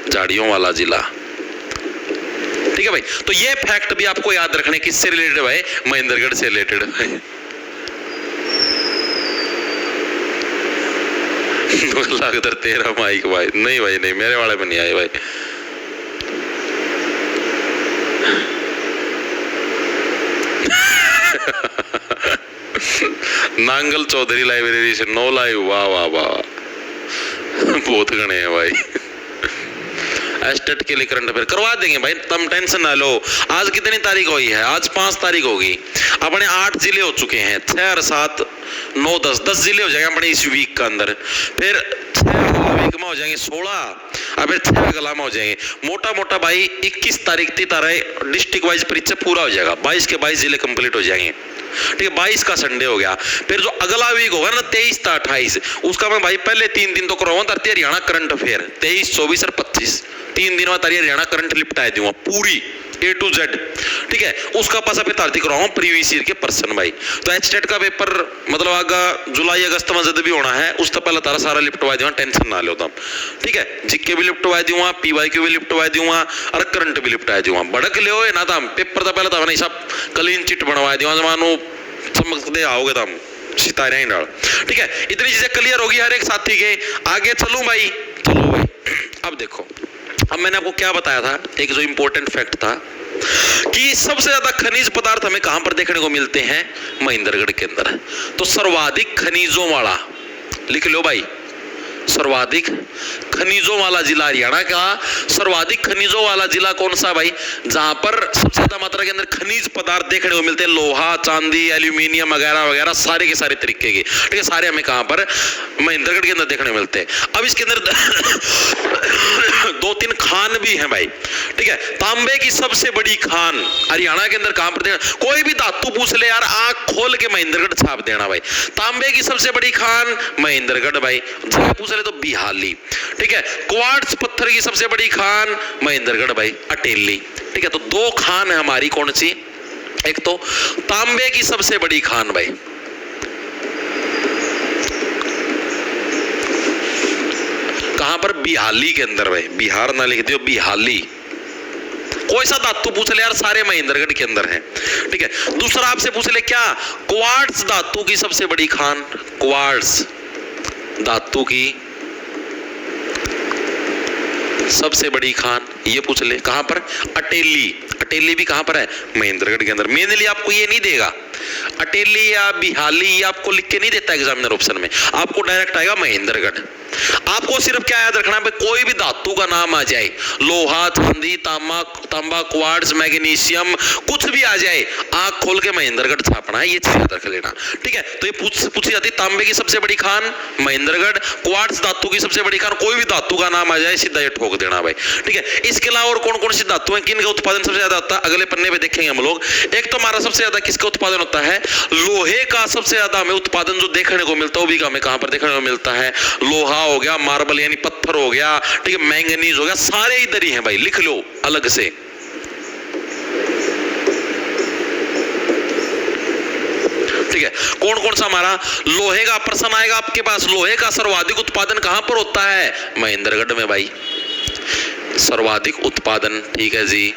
Speaker 1: झाड़ियों वाला जिला। ठीक है भाई, तो ये फैक्ट भी आपको याद रखने, किससे रिलेटेड भाई, महेंद्रगढ़ से रिलेटेड है। लगता तेरा माइक भाई, नहीं भाई नहीं, मेरे वाले में नहीं आए भाई। नांगल चौधरी लाइब्रेरी से 9 लाइव, वाह वाह वाह, बहुत गणे हैं भाई। एस्टेट के लिए करंट अफेयर करवा देंगे भाई, तुम टेंशन ना लो। आज कितनी तारीख हुई है, आज 5 तारीख होगी, अपने 8 जिले हो चुके हैं, 6 और 7 9 10 जिले हो जाएंगे अपने इस वीक का अंदर, फिर 6 अगला वीक में हो जाएंगे 16, अब 6 अगला में हो जाएंगे, मोटा मोटा भाई 21 तारीख थी तारा डिस्ट्रिक्ट वाइज परीक्षा पूरा हो जाएगा, 22 के 22 जिले कंप्लीट हो जाएंगे। ठीक है, 22 का संडे हो गया, फिर जो अगला वीक होगा ना 23 था 28, उसका मैं भाई पहले 3 दिन तो करवाऊंगा धरती हरियाणा करंट अफेयर, 23 24 और 25, 3 दिन में तारी हरियाणा करंट लिपटाए दूंगा पूरी A to Z। ठीक है, उसका पास पे तार्ती करवाऊं प्रीवियस ईयर के पर्सन भाई। तो एचटेट का पेपर मतलब आगा जुलाई अगस्त में जब भी होना है उस तो पहले तारा सारा लिपटवा दूंगा, टेंशन ना लो तुम। ठीक है, जीके भी लिपटवा दूंगा, पीवाईक्यू भी लिपटवा दूंगा और करंट भी लिपटा दूंगा। बड़क ले ना तुम पेपर तो पहले तो सब क्लीन चिट बनवा दूंगा, जमानो चमक दे आओगे तुम सितारे ही डाल। ठीक है, इतनी चीजें क्लियर होगी हर एक साथी के। आगे चलूं भाई, चलो भाई। अब देखो, अब मैंने आपको क्या बताया था, एक जो इंपॉर्टेंट फैक्ट था कि सबसे ज्यादा खनिज पदार्थ हमें कहां पर देखने को मिलते हैं, महेंद्रगढ़ के अंदर। तो सर्वाधिक खनिजों वाला, लिख लो भाई, सर्वाधिक खनिजों वाला जिला हरियाणा का सर्वाधिक खनिजों वाला जिला कौन सा भाई, जहां पर सबसे ज्यादा मात्रा के अंदर खनिज पदार्थ देखने को मिलते हैं, लोहा, चांदी, एल्यूमिनियम वगैरह वगैरह सारे के सारे तरीके के। ठीक है, सारे हमें कहां पर, महेंद्रगढ़ के अंदर देखने को मिलते हैं। अब इसके अंदर दो तीन खान भी हैं भाई। ठीक है, तांबे की सबसे बड़ी खान हरियाणा के अंदर कहां पर देना, कोई भी धातु पूछ ले यार, आंख खोल के महेंद्रगढ़ छाप देना भाई। तांबे की सबसे बड़ी खान महेंद्रगढ़ भाई, जगह पूछ ले तो बिहाली। ठीक है, क्वार्ट्ज पत्थर की सबसे बड़ी खान महेंद्रगढ़ भाई, अटेली। ठीक है, तो दो खान है हमारी, कौन सी, एक तो तांबे की सबसे बड़ी खान भाई, कहां पर, बिहाली के अंदर भाई, बिहार ना लिख दियो, बिहाली। कोई सा धातु पूछ ले यार, सारे महेंद्रगढ़ के अंदर है। ठीक है, दूसरा आपसे पूछ ले क्या, क्वार्ट्ज धातु की सबसे बड़ी खान, क्वार्ट्ज धातु की सबसे बड़ी खान, ये पूछ ले कहां पर, अटेली। अटेली भी कहां पर है, महेंद्रगढ़ के अंदर। मेनली आपको ये नहीं देगा अटेली या बिहाली, ये आपको लिख के नहीं देता एग्जामिनर ऑप्शन में, आपको डायरेक्ट आएगा महेंद्रगढ़। आपको सिर्फ क्या याद रखना है, कोई भी धातु का नाम आ जाए, लोहा, चांदी, तांबा, क्वार्ट्ज, मैग्नीशियम, कुछ भी आ जाए, आंख खोल के महेंद्रगढ़ छापना है, ये चीज याद रख लेना। ठीक है, तो ये पूछी जाती, तांबे की सबसे बड़ी खान महेंद्रगढ़, क्वार्ट्ज धातु की सबसे बड़ी खान, कोई भी धातु का नाम आ जाए सीधा ये ठोक देना भाई। ठीक है, इसके अलावा और कौन कौन सी धातु है, किन का उत्पादन सबसे ज्यादा होता है, अगले पन्ने पे देखेंगे हम लोग। एक तो हमारा सबसे ज्यादा किसका उत्पादन होता है, लोहे का सबसे ज्यादा हमें उत्पादन जो देखने को मिलता है, वो भी हमें कहां पर देखने को मिलता है, लोहा हो गया, मार्बल यानी पत्थर हो गया, ठीक है, मैंगनीज हो गया, सारे इधर ही हैं भाई, लिख लो अलग से। ठीक है, कौन कौन सा हमारा लोहे का प्रश्न आएगा आपके पास, लोहे का सर्वाधिक उत्पादन कहां पर होता है, महेंद्रगढ़ में भाई, सर्वाधिक उत्पादन। ठीक है जी,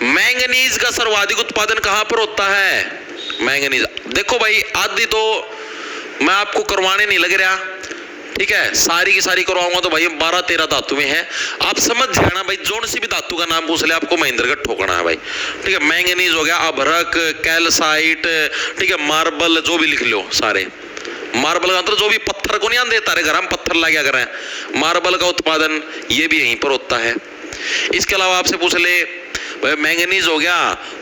Speaker 1: मैंगनीज का सर्वाधिक उत्पादन कहां पर होता है, मैंगनीज। देखो भाई, आदि तो मैं आपको करवाने नहीं लग रहा, ठीक है, सारी की सारी करवाऊंगा तो भाई 12-13 धातु में है, आप समझ जाना भाई, जोन सी भी धातु का नाम पूछ ले आपको महेंद्रगढ़ ठोकना है भाई। ठीक है, मैंगनीज हो गया, अभ्रक, कैल्साइट, ठीक है, मार्बल, जो भी लिख लो सारे। मार्बल का मतलब जो भी पत्थर को नहीं आन देता, घर हम पत्थर ला क्या करें, मार्बल का उत्पादन ये भी यहीं पर होता है। इसके अलावा आपसे पूछ ले मैंगनीज हो गया,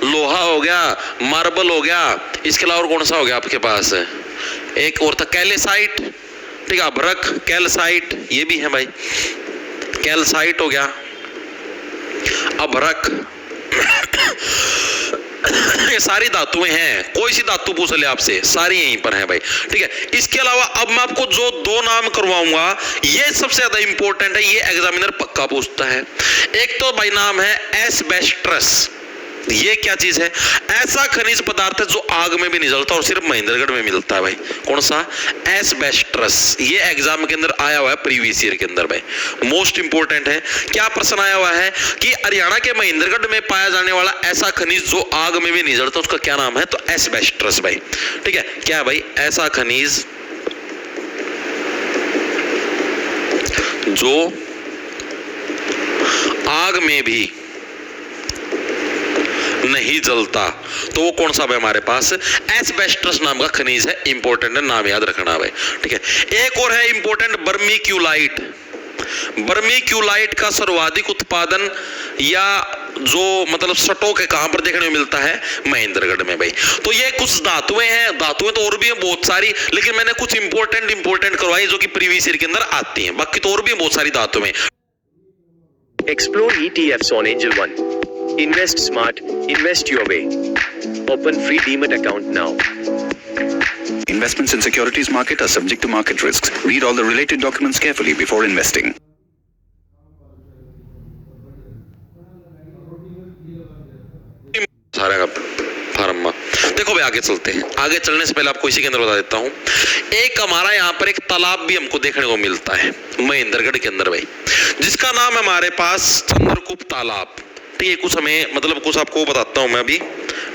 Speaker 1: लोहा हो गया, मार्बल हो गया, इसके अलावा और कौन सा हो गया आपके पास, एक और था कैल्साइट। ठीक है, अभ्रक, कैल्साइट, ये भी है भाई, कैल्साइट हो गया, अभ्रक, ये सारी धातुएं हैं, कोई सी धातु पूछ ले आपसे, सारी यहीं पर है भाई। ठीक है, इसके अलावा अब मैं आपको जो दो नाम करवाऊंगा ये सबसे ज्यादा इंपॉर्टेंट है, ये एग्जामिनर पक्का पूछता है। एक तो भाई नाम है एस्बेस्टस, ये क्या चीज है, ऐसा खनिज पदार्थ है जो आग में भी नहीं जलता और सिर्फ महेंद्रगढ़ में मिलता है भाई, कौन सा, एस्बेस्टस। ये एग्जाम के अंदर आया हुआ है प्रीवियस ईयर के अंदर भाई, मोस्ट इंपोर्टेंट है। क्या प्रश्न आया हुआ है कि हरियाणा के महेंद्रगढ़ में पाया जाने वाला ऐसा खनिज जो आग में भी नहीं जलता, उसका क्या नाम है, तो एस्बेस्टस भाई। ठीक है, क्या है भाई, ऐसा खनिज जो आग में भी नहीं जलता, तो वो कौन सा है हमारे पास, एस्बेस्टस नाम का खनिज है, इंपॉर्टेंट है, नाम याद रखना भाई। ठीक है, एक और है इंपॉर्टेंट, वर्मीक्यूलाइट। वर्मीक्यूलाइट का सर्वाधिक उत्पादन या जो मतलब सटो के कहां पर देखने को मिलता है, महेंद्रगढ़ में भाई। तो ये कुछ धातुएं हैं, धातुएं तो और भी हैं बहुत सारी, लेकिन मैंने कुछ इंपॉर्टेंट करवाई जो कि प्रीवियस ईयर के अंदर आती हैं, बाकी तो और भी बहुत सारी धातुएं।
Speaker 2: Explore ETFs on Angel One. Invest smart, invest your way. Open free Demat account now.
Speaker 3: Investments in securities market are subject to market risks. Read all the related documents carefully before investing.
Speaker 1: सारे आगे चलते हैं। आगे चलने से पहले आपको इसी के अंदर बता देता हूं, एक हमारा यहाँ पर एक तालाब भी हमको देखने को मिलता है महेंद्रगढ़ के अंदर भाई, जिसका नाम है हमारे पास चंद्रकूप तालाब। ठीक है, कुछ हमें मतलब कुछ आपको बताता हूं मैं अभी,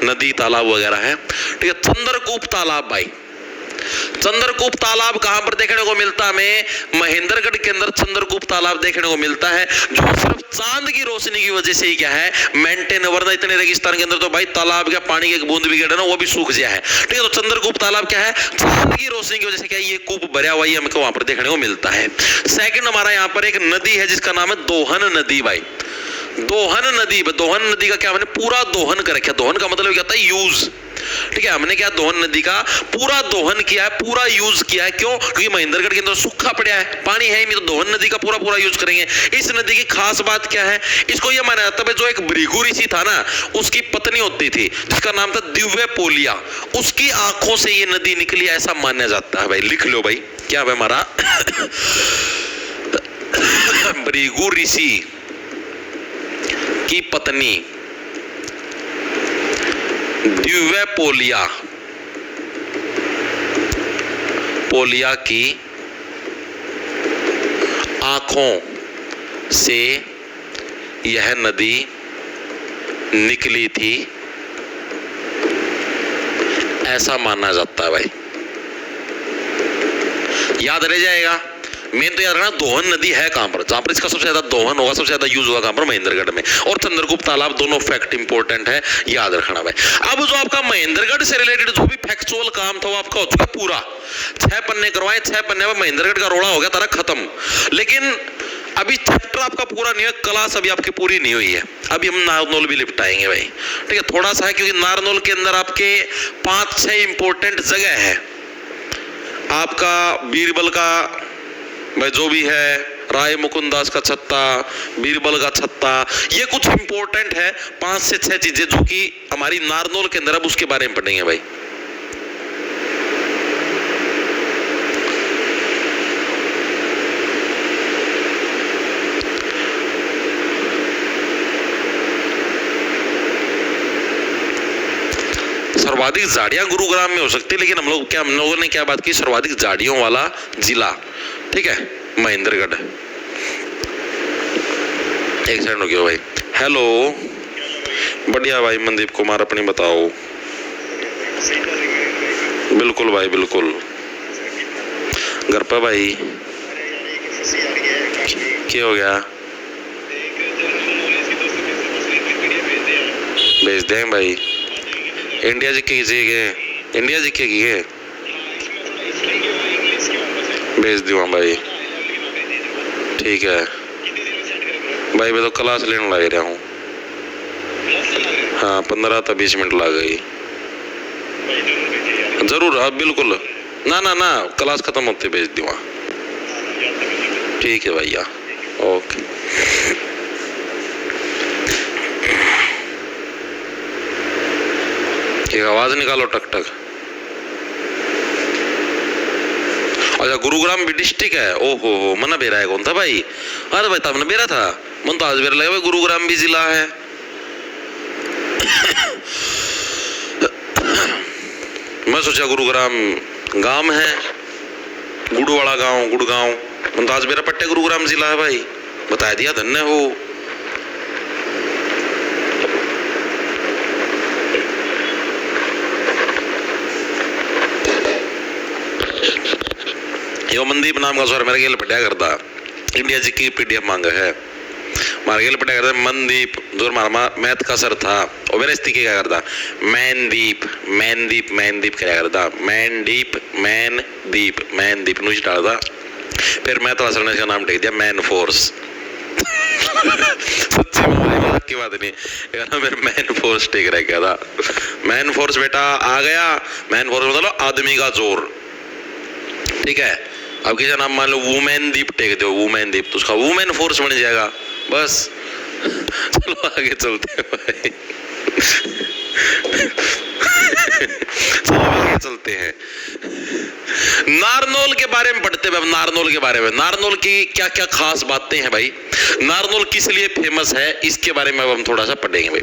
Speaker 1: नदी तालाब वगैरह है। ठीक है, चंद्रकूप तालाब भाई, चंद्रकूप तालाब कहां पर देखने को मिलता है हमें? महेंद्रगढ़ के अंदर चंद्रकूप तालाब देखने को मिलता है, जो सिर्फ चांद की रोशनी की वजह से ही क्या है मेंटेन, वरना इतने रेगिस्तान के अंदर तो भाई तालाब का पानी की एक बूंद भी गिरे ना वो भी सूख गया है। ठीक है, तो चंद्रकूप तालाब क्या है? चांद की रोशनी की वजह से क्या ये कूप भरा हुआ ही हमको वहां पर देखने को मिलता है। सेकंड हमारा यहाँ पर एक नदी है जिसका नाम है दोहन नदी भाई, दोहन नदी। दोहन नदी का क्या, मैंने पूरा दोहन कर रखा। दोहन का मतलब क्या होता है? यूज। ठीक है, हमने क्या दोहन नदी का पूरा दोहन किया है, पूरा यूज किया है। क्यों? क्योंकि महेंद्रगढ़ के अंदर सूखा पड़ा है, पानी है ही नहीं, तो दोहन नदी का पूरा यूज करेंगे। इस नदी की खास बात क्या है? इसको यह माना जाता है जो एक भृगु ऋषि था ना, उसकी पत्नी होती थी जिसका नाम था दिव्य पोलिया, उसकी आंखों से ये नदी निकली ऐसा माना जाता है भाई। लिख लो भाई, क्या है हमारा भृगु ऋषि की पत्नी दिव्य पोलिया की आंखों से यह नदी निकली थी ऐसा माना जाता है भाई। याद रह जाएगा, मेन तो याद रखना दोहन नदी है कहां पर, जहां पर इसका सबसे ज्यादा दोहन होगा, सबसे ज्यादा यूज होगा कहां पर? महेंद्रगढ़ में। और चंद्रकूप तालाब, दोनों फैक्ट इंपॉर्टेंट है, याद रखना भाई। अब जो आपका महेंद्रगढ़ से रिलेटेड जो भी फैक्चुअल काम था वो आपका हो चुका पूरा। 6 पन्ने करवाए, 6 पन्ने में महेंद्रगढ़ का रोड़ा हो गया तारा खत्म। लेकिन अभी चैप्टर आपका पूरा नहीं है, क्लास अभी आपकी पूरी नहीं हुई है। अभी हम नारनौल भी निपटाएंगे भाई। ठीक है, थोड़ा सा है क्योंकि नारनौल के अंदर आपके 5-6 इंपॉर्टेंट जगह है। आपका बीरबल का भाई जो भी है, राय मुकुंदास का छत्ता, बीरबल का छत्ता, ये कुछ इंपॉर्टेंट है 5 से 6 चीजें जो कि हमारी नारनौल के अंदर, अब उसके बारे में पढ़ेंगे भाई। सर्वाधिक झाड़ियां गुरुग्राम में हो सकती है, लेकिन हम लोगों ने क्या बात की? सर्वाधिक झाड़ियों वाला जिला। ठीक है, महेंद्रगढ़। एक सेकंड रुकियो भाई। हेलो, बढ़िया भाई मनदीप कुमार, अपनी बताओ। बिल्कुल भाई बिल्कुल, घर पर भाई। क्या हो गया? भेज दें भाई। इंडिया जी की इंडिया जी की है, भेज दूँ भाई। ठीक है भाई, मैं तो क्लास लेने लग रहा हूँ। हाँ 15-20 मिनट लग गई। जरूर, अब बिल्कुल ना क्लास खत्म होते भेज दूँगा। ठीक है भैया, ओके। एक आवाज निकालो टक टक। अच्छा, गुरुग्राम भी डिस्ट्रिक्ट है? ओहो हो, मना बेरा है कौन था भाई? अरे भाई तब ना बेरा था, मन तो आज बेरा लगा भाई गुरुग्राम भी जिला है। मैं सोचा गुरुग्राम गांव है, गुड़वाड़ा गांव, गुड़गांव। मन तो आज बेरा पट्टे गुरुग्राम जिला है भाई, बता दिया, धन्य हो। यो मनदीप नाम का सर मेरे गेल पटिया करता, इंडिया जी की पीडीएफ मांगा है, मारे गेल पटिया करता मनदीप, जो हमारा मैथ का सर था और मेरे स्थिति क्या करता? मैनदीप क्या करता? मैनदीप नुज डालता। फिर मैथ वाला सर ने इसका नाम टेक दिया मैन फोर्स। सच्ची मजाक की बात नहीं, फिर मैन फोर्स टेक रह गया था। मैन फोर्स बेटा आ गया, मैन फोर्स मतलब आदमी का जोर। ठीक है, अब किसी नाम मान लो वुमेन दीप टेक दो, वुमेन दीप, तो उसका वुमेन फोर्स बन जाएगा बस। चलो आगे चलते हैं भाई। चलो आगे चलते हैं। नारनौल के बारे में पढ़ते हैं। अब नारनौल के बारे में, नारनौल की क्या क्या खास बातें हैं भाई, नारनौल किस लिए फेमस है, इसके बारे में अब हम थोड़ा सा पढ़ेंगे भाई।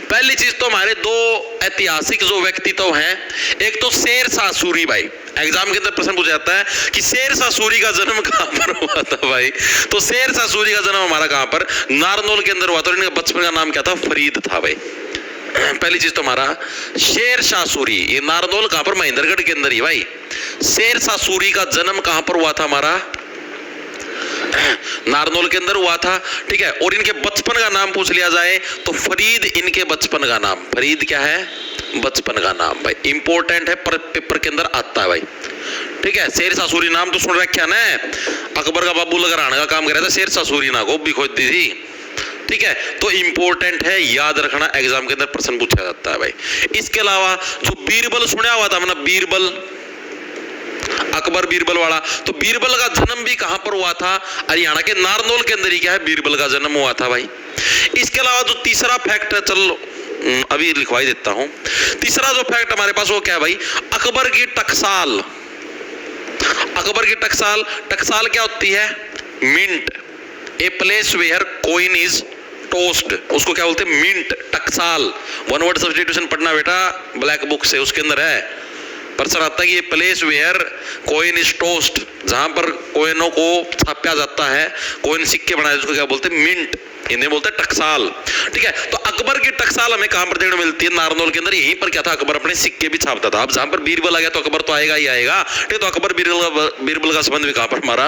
Speaker 1: पहली चीज तो हमारे दो ऐतिहासिक जो व्यक्तित्व हैं, एक तो शेरशाह सूरी भाई। एग्जाम के अंदर प्रश्न पूछा जाता है कि शेरशाह सूरी का जन्म कहां पर हुआ था भाई, तो शेरशाह सूरी का जन्म हमारा कहां पर, नारनौल के अंदर हुआ था। इनका बचपन का नाम क्या था, फरीद था भाई। पहली चीज तो हमारा शेरशाह सूरी, ये नारनौल कहां पर, महेंद्रगढ़ के अंदर ही भाई। शेरशाह सूरी का जन्म कहां पर हुआ था हमारा, नारनौल के अंदर हुआ था, ठीक है। और इनके बचपन का नाम पूछ लिया जाए तो फरीद इनके बचपन का नाम, फरीद क्या है, बचपन का नाम भाई, इंपॉर्टेंट है, पर पेपर के अंदर आता है भाई, ठीक है। शेरशाह सूरी नाम तो सुन रखा ना, अकबर का बाबू लगाने का काम कर रहा था, शेरशाह सूरी ना को भी खोज दी थी, ठीक है। तो इंपॉर्टेंट है, याद रखना, एग्जाम के अंदर प्रश्न पूछा जाता है भाई। इसके अलावा जो बीरबल सुना हुआ था हमने, बीरबल, अकबर बीरबल वाला, तो बीरबल का जन्म भी कहां पर हुआ था, हरियाणा के नारनौल के अंदर ही क्या है, बीरबल का जन्म हुआ था भाई। इसके अलावा जो तीसरा फैक्ट है, चलो अभी लिखवाई देता हूं, तीसरा जो फैक्ट हमारे पास वो क्या है भाई, अकबर की टकसाल। अकबर की टकसाल, टकसाल क्या होती है, mint, a place where coin is tossed, उसको क्या बोलते हैं, मिंट, टकसाल। वन वर्ड सब्स्टिट्यूशन पढ़ना बेटा ब्लैक बुक से, उसके अंदर है प्रश्न आता है कि ये place where coin is tossed, जहां पर कॉइनों को छापा जाता है, कॉइन सिक्के बनाए, उसको क्या बोलते हैं, मिंट, इन्हें बोलते हैं टकसाल, ठीक है। तो अकबर की टकसाल हमें कहां पर देखने मिलती है, नारनौल के अंदर। यहीं पर क्या था, अकबर अपने सिक्के भी छापता था। अब जहां पर बीरबल आ गया तो अकबर तो आएगा ही आएगा, ठीक है। तो अकबर बीरबल का संबंध भी कहां पर हमारा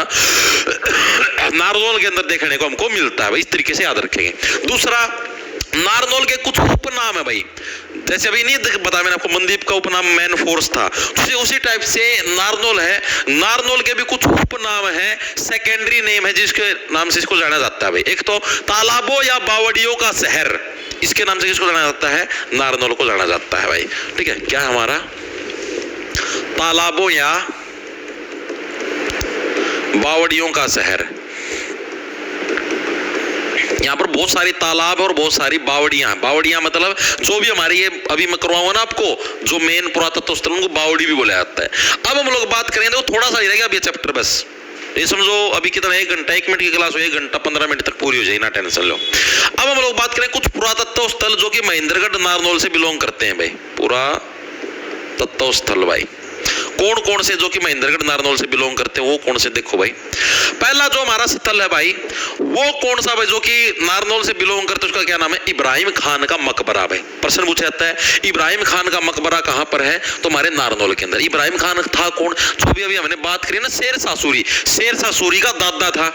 Speaker 1: नारनौल के अंदर देखने को हमको मिलता है भाई, इस तरीके से याद रखेंगे। दूसरा, नारनौल के कुछ उपनाम है भाई, जैसे अभी नहीं बता मैंने आपको, मनदीप का उपनाम मैन फोर्स था, उसी टाइप से नारनौल है, नारनौल के भी कुछ उपनाम है, सेकेंडरी नेम है जिसके नाम से इसको जाना जाता है भाई। एक तो तालाबों या बावड़ियों का शहर, इसके नाम से किसको जाना जाता है, नारनौल को जाना जाता है भाई, ठीक है। क्या हमारा, तालाबों या बावड़ियों का शहर। यहाँ पर बहुत सारी तालाब और बहुत सारी बावड़ियां हैं। बावड़ियां मतलब जो भी हमारी, ये अभी मैं करवाऊंगा ना आपको, जो मेन पुरातत्व स्थल उनको बावड़ी भी बोला जाता है। अब हम लोग बात करेंगे, तो थोड़ा सा ही रहेगा अभी चैप्टर, बस ये समझो अभी कितना, 1 घंटा, 1 मिनट की क्लास हो, 1 घंटा 15 मिनट तक पूरी हो जाए, ना टेंशन लो। अब हम लोग बात करें कुछ पुरातत्व स्थल जो कि महेंद्रगढ़ नारनौल से बिलोंग करते हैं भाई, पुरातत्व स्थल भाई कौन कौन से जो कि महेंद्रगढ़ नारनौल से बिलोंग करते हैं, वो कौन से, देखो भाई। पहला जो हमारा स्थल है भाई, वो कौन सा भाई, जो कि नारनौल से बिलोंग करते हैं, उसका क्या नाम है, इब्राहिम खान का मकबरा भाई। प्रश्न पूछा जाता है इब्राहिम खान का मकबरा कहां पर है, तो हमारे नारनौल के अंदर। इब्राहिम खान था कौन, जो भी अभी हमने बात करी ना, शेरशाह सूरी, शेरशाह सूरी का दादा था।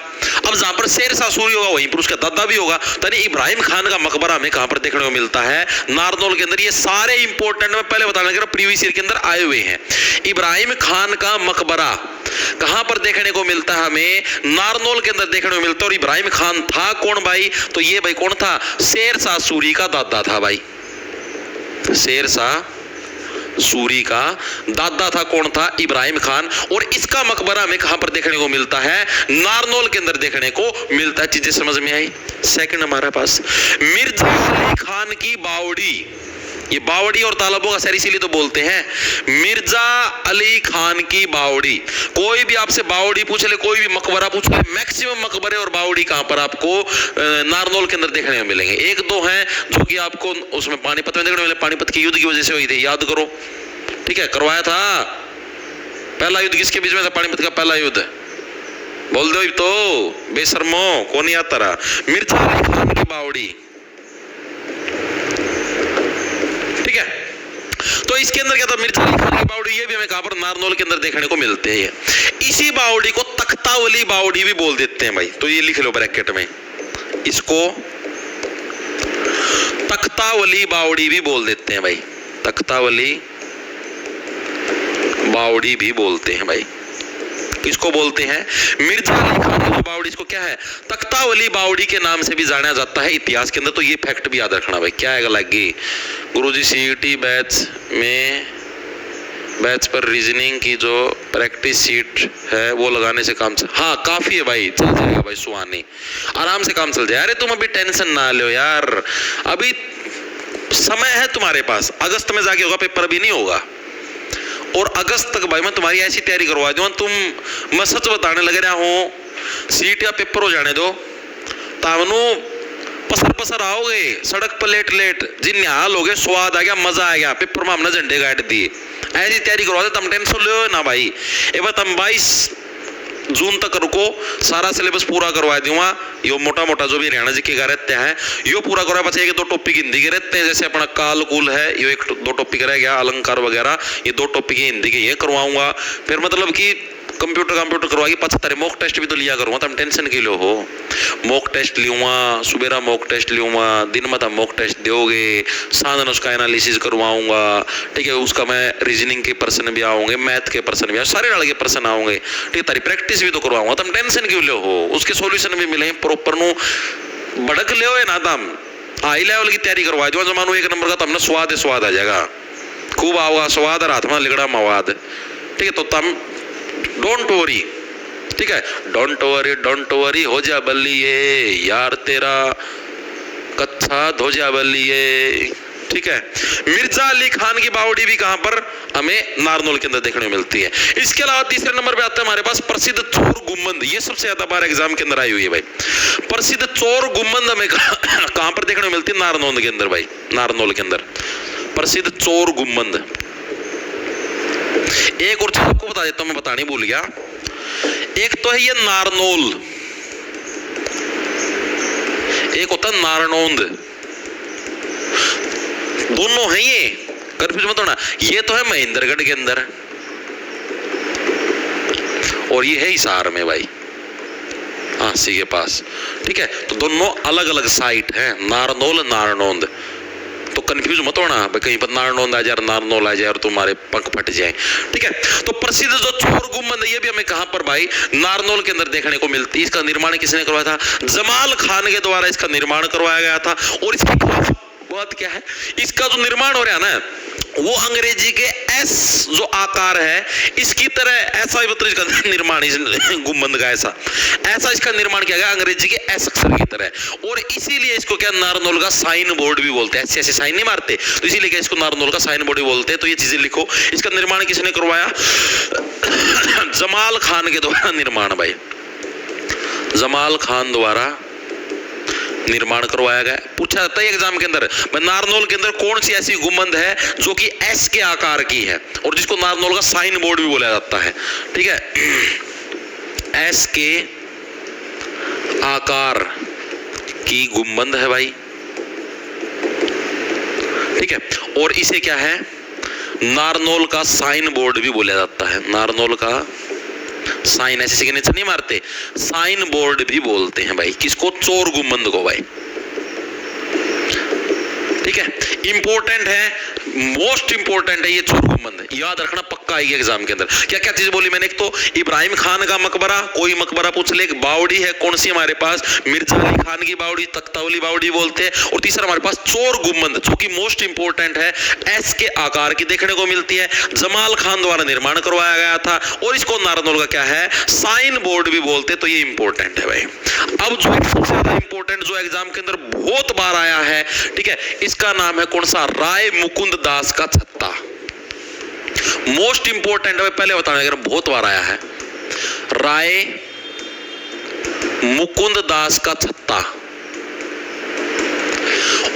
Speaker 1: अब जहां पर शेरशाह सूरी होगा वहीं पर उसका दादा भी होगा, तो इब्राहिम खान का मकबरा हमें कहां पर देखने को मिलता है, नारनौल के अंदर। ये सारे इंपॉर्टेंट मैं पहले बताने लगा, प्रीवियस ईयर के अंदर आए हुए हैं। इब्राहिम खान का मकबरा कहां पर देखने को मिलता है, हमें नारनौल के अंदर देखने को मिलता है। और इब्राहिम खान था कौन भाई, तो ये भाई कौन था, शेरशाह सूरी का दादा था भाई, शेरशाह सूरी का दादा था, कौन था, इब्राहिम खान। और इसका मकबरा हमें कहां पर देखने को मिलता है, नारनौल के अंदर देखने को मिलता है। चीजें समझ में आई। सेकंड हमारे पास मिर्जा अली खान की बावड़ी, ये बावड़ी और तालाबों का शहर इसीलिए तो बोलते हैं मिर्जा अली खान की बावड़ी। कोई भी आपसे बावड़ी पूछ ले, कोई भी मकबरा पूछ ले, मैक्सिमम मकबरे और बावड़ी कहां पर आपको नारनौल के अंदर देखने को मिलेंगे। 1-2 हैं जो कि आपको उसमें पानीपत में देखने को मिले, पानीपत के युद्ध की वजह से हुई थी, याद करो, ठीक है, करवाया था। पहला युद्ध किसके बीच में था, पानीपत का पहला युद्ध, बोल दो तो बेशर्मो, कौन नहीं आता रहा, मिर्जा अली खान की बावड़ी, ठीक है। तो इसके अंदर क्या था, मिर्जा अली खान की बावड़ी, ये भी हमें कहां पर, नारनौल के अंदर देखने को मिलते हैं। इसी बावड़ी को तख्तावली बावड़ी भी बोल देते हैं भाई, तो ये लिख लो ब्रैकेट में, इसको तख्तावली बावड़ी भी बोल देते हैं भाई, तख्तावली बावड़ी भी बोलते हैं भाई। किसको बोलते हैं, मिर्जा अली खान की बावड़ी, इसको क्या है, तख्तावली बावड़ी के नाम से भी जाना जाता है इतिहास के अंदर। तो ये फैक्ट भी याद रखना भाई। क्या है लगी गुरुजी, सीईटी बैच पर रीजनिंग की जो प्रैक्टिस शीट है वो लगाने से काम चल, हाँ काफी है भाई, चल जाएगा भाई, सुहानी आराम से काम चल जाए। अरे तुम अभी टेंशन ना लो यार, अभी समय है तुम्हारे पास, अगस्त में जाके होगा पेपर, अभी नहीं होगा। और अगस्त तक भाई मैं तुम्हारी ऐसी तैयारी करवा दूंगा, तुम मैं सच बताने लग रहा हूँ, सीट या पेपर हो जाने दो तावनो पसर पसर आओगे सड़क पर लेट लेट जिन हाल हो गए, स्वाद आ गया, मजा आ गया, पेपर में हमने झंडे गाड़ दिए। ऐसी तैयारी करवा दे, तुम टेंशन लो ना भाई। ए बात हम 22 जून तक रुको, सारा सिलेबस पूरा करवा दूंगा। यो मोटा मोटा जो भी हरियाणा जी के का रहते हैं यो पूरा करवा, बस एक दो टॉपिक हिंदी के रहते हैं, जैसे अपना काल कुल है, यो एक दो टॉपिक रह गया, अलंकार वगैरह, ये 2 टॉपिक हिंदी के ये करवाऊंगा। फिर मतलब कि कंप्यूटर करवाएगी 75 मॉक टेस्ट भी तो लिया करूँगा, तुम टेंशन के लो हो। मॉक टेस्ट लूँगा, सुबेरा मॉक टेस्ट लूँगा, दिन में तुम मॉक टेस्ट दोगे, साधन उसका एनालिसिस करवाऊंगा, ठीक है। उसका मैं रीजनिंग के प्रश्न भी आऊँगे, मैथ के प्रश्न भी, सारे डाल के प्रश्न आऊँगे, ठीक है। तारी प्रैक्टिस भी तो करवाऊंगा, तुम टेंशन क्यों लो हो। उसके सोल्यूशन भी मिले प्रॉपर नु भड़क ले हो ना, तुम हाई लेवल की तैयारी करवा दो, जमानो 1 नंबर का तुमने स्वाद आ जाएगा, खूब आओगा स्वाद और हाथ में लिगड़ा मवाद, ठीक है। तो तुम डोंट वरी, ठीक है, डोंट वरी हो जा बल्लिए यार तेरा कच्चा धो जा बल्लिए, ठीक है। मिर्जा अली खान की बावड़ी भी कहां पर हमें नारनौल के अंदर देखने को मिलती है। इसके अलावा तीसरे नंबर पे आता है हमारे पास प्रसिद्ध चोर गुम्बद, ये सबसे ज्यादा बार एग्जाम के अंदर आई हुई है भाई। प्रसिद्ध चोर गुम्बद हमें कहां पर देखने को मिलती है? नारनौल के अंदर भाई, नारनौल के अंदर प्रसिद्ध चोर गुम्बद। एक और चीज आपको बता देता हूं, मैं बताने भूल गया, एक तो है ये नारनौल, एक होता है नारनौंद, दोनों है ये, कंफ्यूज मत होना। ये तो है महेंद्रगढ़ के अंदर और ये है हिसार में भाई, हाँसी के पास, ठीक है। तो दोनों अलग अलग साइट है, नारनौल नारनौंद। तो कंफ्यूज मत होना भाई, कहीं पर नारनौंद आ जाए और नारनौल आ जाए और तुम्हारे पंख फट जाए, ठीक है। तो प्रसिद्ध जो चोर गुम्बद है ये भी हमें कहां पर भाई? नारनौल के अंदर देखने को मिलती है। इसका निर्माण किसने करवाया था? जमाल खान के द्वारा इसका निर्माण करवाया गया था। और इसकी खास बात क्या है, इसका जो निर्माण हो रहा है ना, वो अंग्रेजी के एस जो आकार है इसकी तरह, ऐसा मतलब इसका निर्माण, इस गुम्बद का ऐसा इसका निर्माण किया गया अंग्रेजी के एस अक्षर की तरह। और इसीलिए इसको क्या नारनौल का साइन बोर्ड भी बोलते हैं, ऐसे ऐसे साइन नहीं मारते, तो इसीलिए क्या इसको नारनौल का साइन बोर्ड भी बोलते हैं। तो ये चीजें लिखो। इसका निर्माण किसने करवाया? जमाल खान के द्वारा निर्माण भाई, जमाल खान द्वारा निर्माण करवाया गया। पूछा जाता है एग्जाम के अंदर, नारनौल के अंदर कौन सी ऐसी गुम्बद है जो कि एस के आकार की है और जिसको नारनौल का साइन बोर्ड भी बोला जाता है, ठीक है। एस के आकार की गुम्बद है भाई, ठीक है। और इसे क्या है? नारनौल का साइन बोर्ड भी बोला जाता है। नारनौल का साइन, ऐसे सिग्नेचर नहीं मारते, साइन बोर्ड भी बोलते हैं भाई किसको? चोर गुम्बद को भाई, ठीक है। इंपॉर्टेंट है, मोस्ट इंपॉर्टेंट है ये चोर गुम्बद, याद रखना पक्का आएगी एग्जाम के अंदर। क्या क्या चीज बोली मैंने? एक तो इब्राहिम खान का मकबरा, कोई मकबरा पूछ ले, एक बावड़ी है कौन सी हमारे पास? मिर्जा अली खान की बावड़ी, तख्तावली बावड़ी बोलते हैं। और तीसरा हमारे पास चोर गुम्बद, जो कि मोस्ट इंपॉर्टेंट है, एस के आकार की देखने को मिलती है, जमाल खान द्वारा निर्माण करवाया गया था और इसको नारनौल का क्या है? साइन बोर्ड भी बोलते। तो ये इंपॉर्टेंट है भाई। अब जो सबसे ज्यादा इंपॉर्टेंट जो एग्जाम के अंदर बहुत बार आया है, ठीक है, इसका नाम है कौन सा? राय मुकुंद दास का छत्ता। मोस्ट इंपॉर्टेंट है, पहले बताने अगर बहुत बार आया है, राय मुकुंद दास का छत्ता।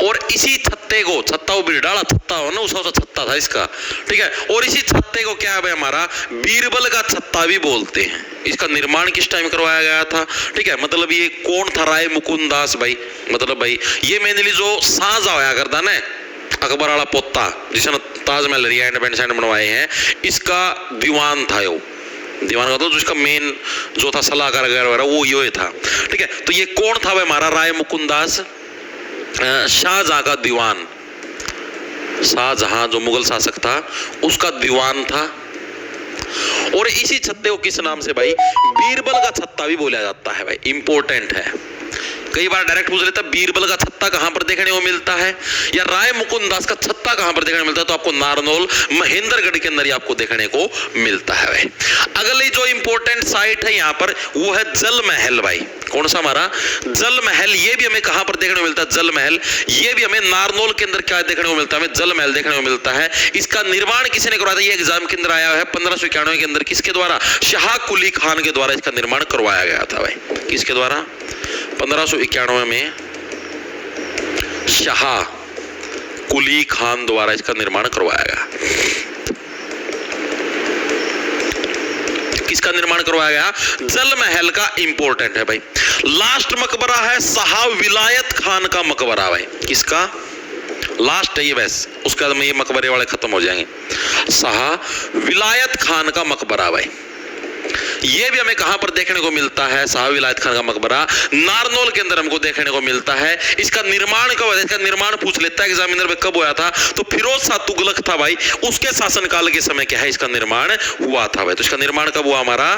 Speaker 1: और इसी छत्ते को, छत्ता वो बिरडाला छत्ता हो ना, उसका छत्ता था इसका, ठीक है। और इसी छत्ते को क्या है हमारा? बीरबल का छत्ता भी बोलते हैं। इसका निर्माण किस टाइम करवाया गया था, ठीक है। मतलब ये कौन था राय मुकुंद दास भाई? मतलब भाई ये मेनली जो साजा होया करता ना, अकबर वाला पोता जिसने ताजमहल रिया इंडिपेंडेंस बनवाए हैं, इसका दीवान था। यो दीवान का तो जिसका मेन जो था सलाहकार वगैरह वो ये था, ठीक है। तो ये कौन था भाई हमारा? राय मुकुंद दास, शाहजहां का दीवान। शाहजहां जो मुगल शासक था उसका दीवान था। और इसी छत्ते को किस नाम से भाई? बीरबल का छत्ता भी बोला जाता है भाई। इंपॉर्टेंट है, कई बार डायरेक्ट पूछ लेता बीरबल का छत्ता कहां पर देखने को मिलता है, या राय मुकुंद दास का छत्ता कहां पर देखने को मिलता है, तो आपको नारनौल महेंद्रगढ़ के अंदर ही आपको देखने को मिलता है भाई। अगली जो इंपॉर्टेंट साइट है यहां पर वो है जल महल भाई। कौन सा हमारा जल महल, ये भी हमें कहां पर देखने को मिलता है, जल महल, ये भी हमें नारनौल के अंदर क्या देखने को मिलता है, हमें जल महल देखने को मिलता है। इसका निर्माण किसने करवाया था, ये एग्जाम के अंदर आया है 1591 के अंदर, किसके द्वारा, शाह कुली खान के द्वारा इसका निर्माण करवाया गया था भाई। किसके द्वारा, 1591 में शाह कुली खान द्वारा इसका निर्माण करवाया गया। किसका निर्माण करवाया गया, जल महल का इंपॉर्टेंट है भाई। लास्ट मकबरा है शाह विलायत खान का मकबरा भाई। किसका, लास्ट है ये, वैसे उसके बाद में ये मकबरे वाले खत्म हो जाएंगे। शाह विलायत खान का मकबरा भाई, ये भी हमें कहां पर देखने को मिलता है, शाह विलायत खान का मकबरा नारनौल के अंदर हमको देखने को मिलता है। इसका निर्माण कब हुआ, इसका निर्माण पूछ लेता है एग्जामिनर में कब हुआ था, तो फिरोज शाह तुगलक था भाई, उसके शासनकाल के समय क्या है इसका निर्माण हुआ था भाई। तो इसका निर्माण कब हुआ हमारा,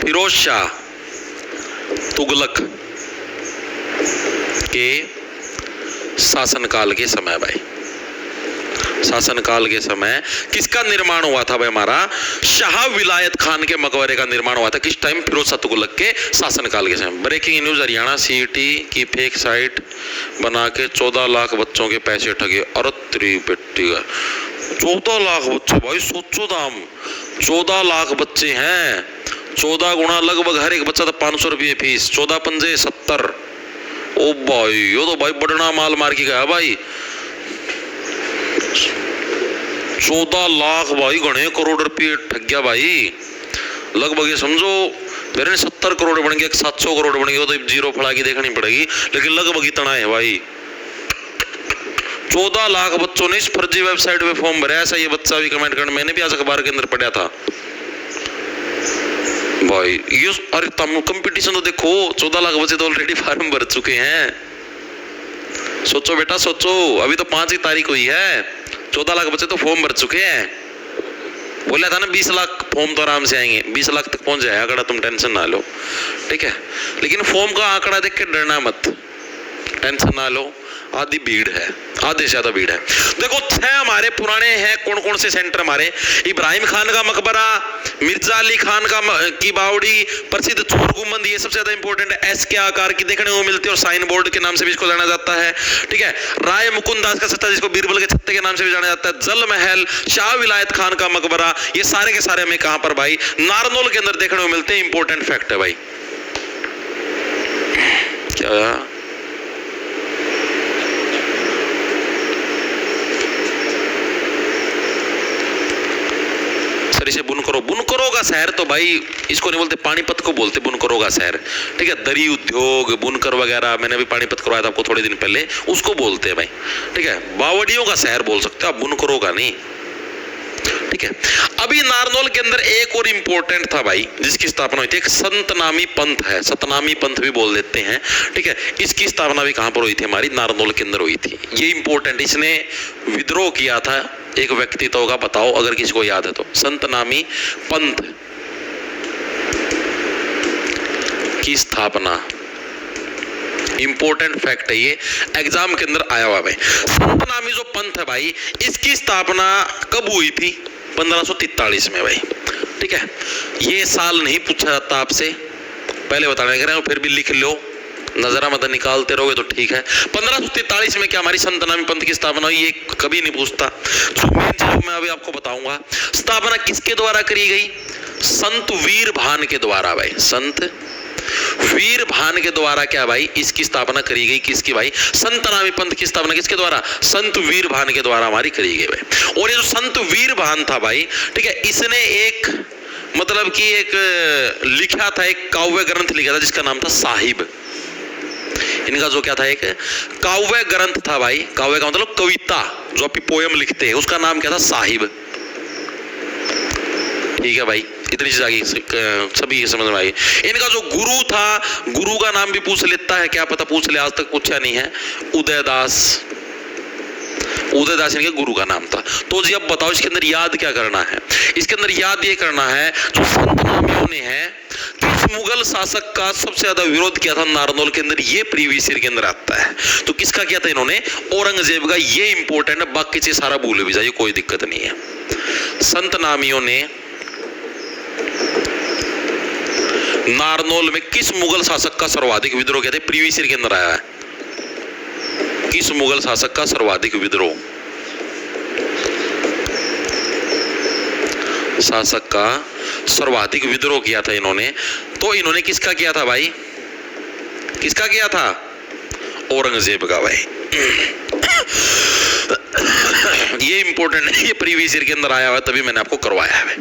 Speaker 1: फिरोज शाह तुगलक के शासनकाल के समय भाई, शासनकाल के समय किसका निर्माण हुआ था भाई, हमारा शाह विलायत खान के मकबरे का निर्माण हुआ था। किस टाइम, फिरोज शाह तुगलक के शासनकाल के समय। ब्रेकिंग न्यूज, हरियाणा सीईटी की फेक साइट बना के 14 लाख बच्चों के पैसे ठगे। और 14 लाख बच्चे भाई, सोचो दाम, 14 लाख बच्चे हैं, 14 गुणा लगभग हर एक बच्चा था 500 रुपये फीस, 14 पंजे 70। ओ भाई यो तो भाई बड़ना माल मार के गया भाई, 14 लाख भाई, घने करोड़ रुपये ठग गया भाई। लगभग ये समझो मेरे 70 करोड़ बन गया, 700 करोड़ बन गया, तो जीरो फड़ा के देखनी पड़ेगी, लेकिन लगभग इतना है भाई। 14 लाख बच्चों ने इस फर्जी वेबसाइट पे फॉर्म भरा। ऐसा ये बच्चा भी कमेंट करना, मैंने भी आज अखबार के अंदर पढ़ा था भाई। ये अरे तम कंपटीशन तो देखो, 14 लाख बच्चे तो ऑलरेडी फॉर्म भर चुके हैं। सोचो बेटा सोचो, अभी तो 5 ही तारीख हुई है, 14 लाख बच्चे तो फॉर्म भर चुके हैं। बोला था ना 20 लाख फॉर्म तो आराम से आएंगे, 20 लाख तक पहुंच जाए आंकड़ा, तुम टेंशन ना लो, ठीक है। लेकिन फॉर्म का आंकड़ा देख के डरना मत, टेंशन ना लो, आधी भीड़ है, आधे से ज्यादा भीड़ है। देखो 6 हमारे पुराने हैं, कौन कौन से सेंटर हमारे, इब्राहिम खान का मकबरा, मिर्जा अली खान का की बावड़ी, प्रसिद्ध चोर गुम्बद, ये सबसे ज्यादा इंपॉर्टेंट है, एस के आकार की देखने को मिलती है और साइन बोर्ड के नाम से भी इसको जाना जाता है, ठीक है। राय मुकुंद दास का छत्ता, जिसको बीरबल के छत्ते के नाम से भी जाना जाता है, जल महल, शाह विलायत खान का मकबरा, ये सारे के सारे हमें कहां पर भाई, नारनौल के अंदर देखने को मिलते हैं। इंपॉर्टेंट फैक्ट है भाई। क्या इसे बुनकरों का शहर, तो भाई इसको नहीं बोलते, पानीपत को बोलते बुनकरों का शहर, ठीक है। दरी उद्योग, बुनकर वगैरह, मैंने भी पानीपत करवाया था आपको थोड़े दिन पहले, उसको बोलते हैं भाई, ठीक है। बावड़ियों का शहर बोल सकते हो आप, बुनकरों का नहीं, ठीक है। अभी नारनौल के अंदर एक और इंपॉर्टेंट था भाई, जिसकी स्थापना हुई थी, एक संतनामी पंथ है, सतनामी पंथ भी बोल देते हैं, ठीक है। इसकी स्थापना भी कहां पर हुई थी, हमारी नारनौल के अंदर हुई थी। ये इंपॉर्टेंट, इसने विद्रोह किया था, एक व्यक्तित्व होगा, बताओ अगर किसी को याद है तो। संतनामी पंथ की स्थापना, इंपॉर्टेंट फैक्ट है ये, एग्जाम के अंदर आया हुआ भाई। संतनामी जो पंथ है भाई, इसकी स्थापना कब हुई थी, 1543 में भाई, ठीक है। ये साल नहीं पूछा जाता आपसे, पहले बताने कह रहे हो, फिर भी लिख लो, नजरा मत निकालते रहोगे तो ठीक है। 1543 में क्या हमारी संतनामी पंथ की स्थापना हुई, ये कभी नहीं पूछता। जो मेन चीज मैं अभी आपको बताऊंगा, स्थापना किसके द्वारा करी गई, संत वीर भान के द्वारा भाई, संत वीर भान के द्वारा क्या भाई इसकी स्थापना करी गई। किसकी भाई, संतनामी पंथ की स्थापना किसके द्वारा, संत वीर भान के द्वारा हमारी करी गई भाई। और ये जो संत वीर भान था भाई, ठीक है, इसने एक मतलब कि एक लिखा था, एक काव्य ग्रंथ लिखा था जिसका नाम था साहिब। इनका जो क्या था, एक काव्य ग्रंथ था भाई, काव्य का मतलब कविता, जो आपकी पोयम लिखते हैं, उसका नाम क्या था, साहिब, ठीक है भाई। इतनी चीज आ गई, सभी समझ में आई। इनका जो गुरु था, गुरु का नाम भी पूछ लेता है, क्या पता पूछ ले, आज तक पूछा नहीं है, उदयदास, उदयदास इनके गुरु का नाम था। तो जी अब बताओ इसके अंदर याद क्या करना है, इसके अंदर याद ये करना है, जो संत नामियों ने है, किस मुगल शासक का सबसे ज्यादा विरोध किया था नारनौल के अंदर? ये प्रीवियस ईयर के अंदर आता है। तो किसका किया था इन्होंने? औरंगजेब का। ये इंपॉर्टेंट है, बाकी चीज सारा भूल भी जाइए, कोई दिक्कत नहीं है। संत नामियों ने नारनौल में किस मुगल शासक का सर्वाधिक विद्रोह किया था? प्रीवियस ईयर के अंदर आया है। किस मुगल शासक का सर्वाधिक विद्रोह? शासक का सर्वाधिक विद्रोह किया था इन्होंने। तो इन्होंने किसका किया था भाई? किसका किया था? औरंगजेब का भाई। ये इंपॉर्टेंट है, ये प्रीवियस ईयर के अंदर आया हुआ है, तभी मैंने आपको करवाया है।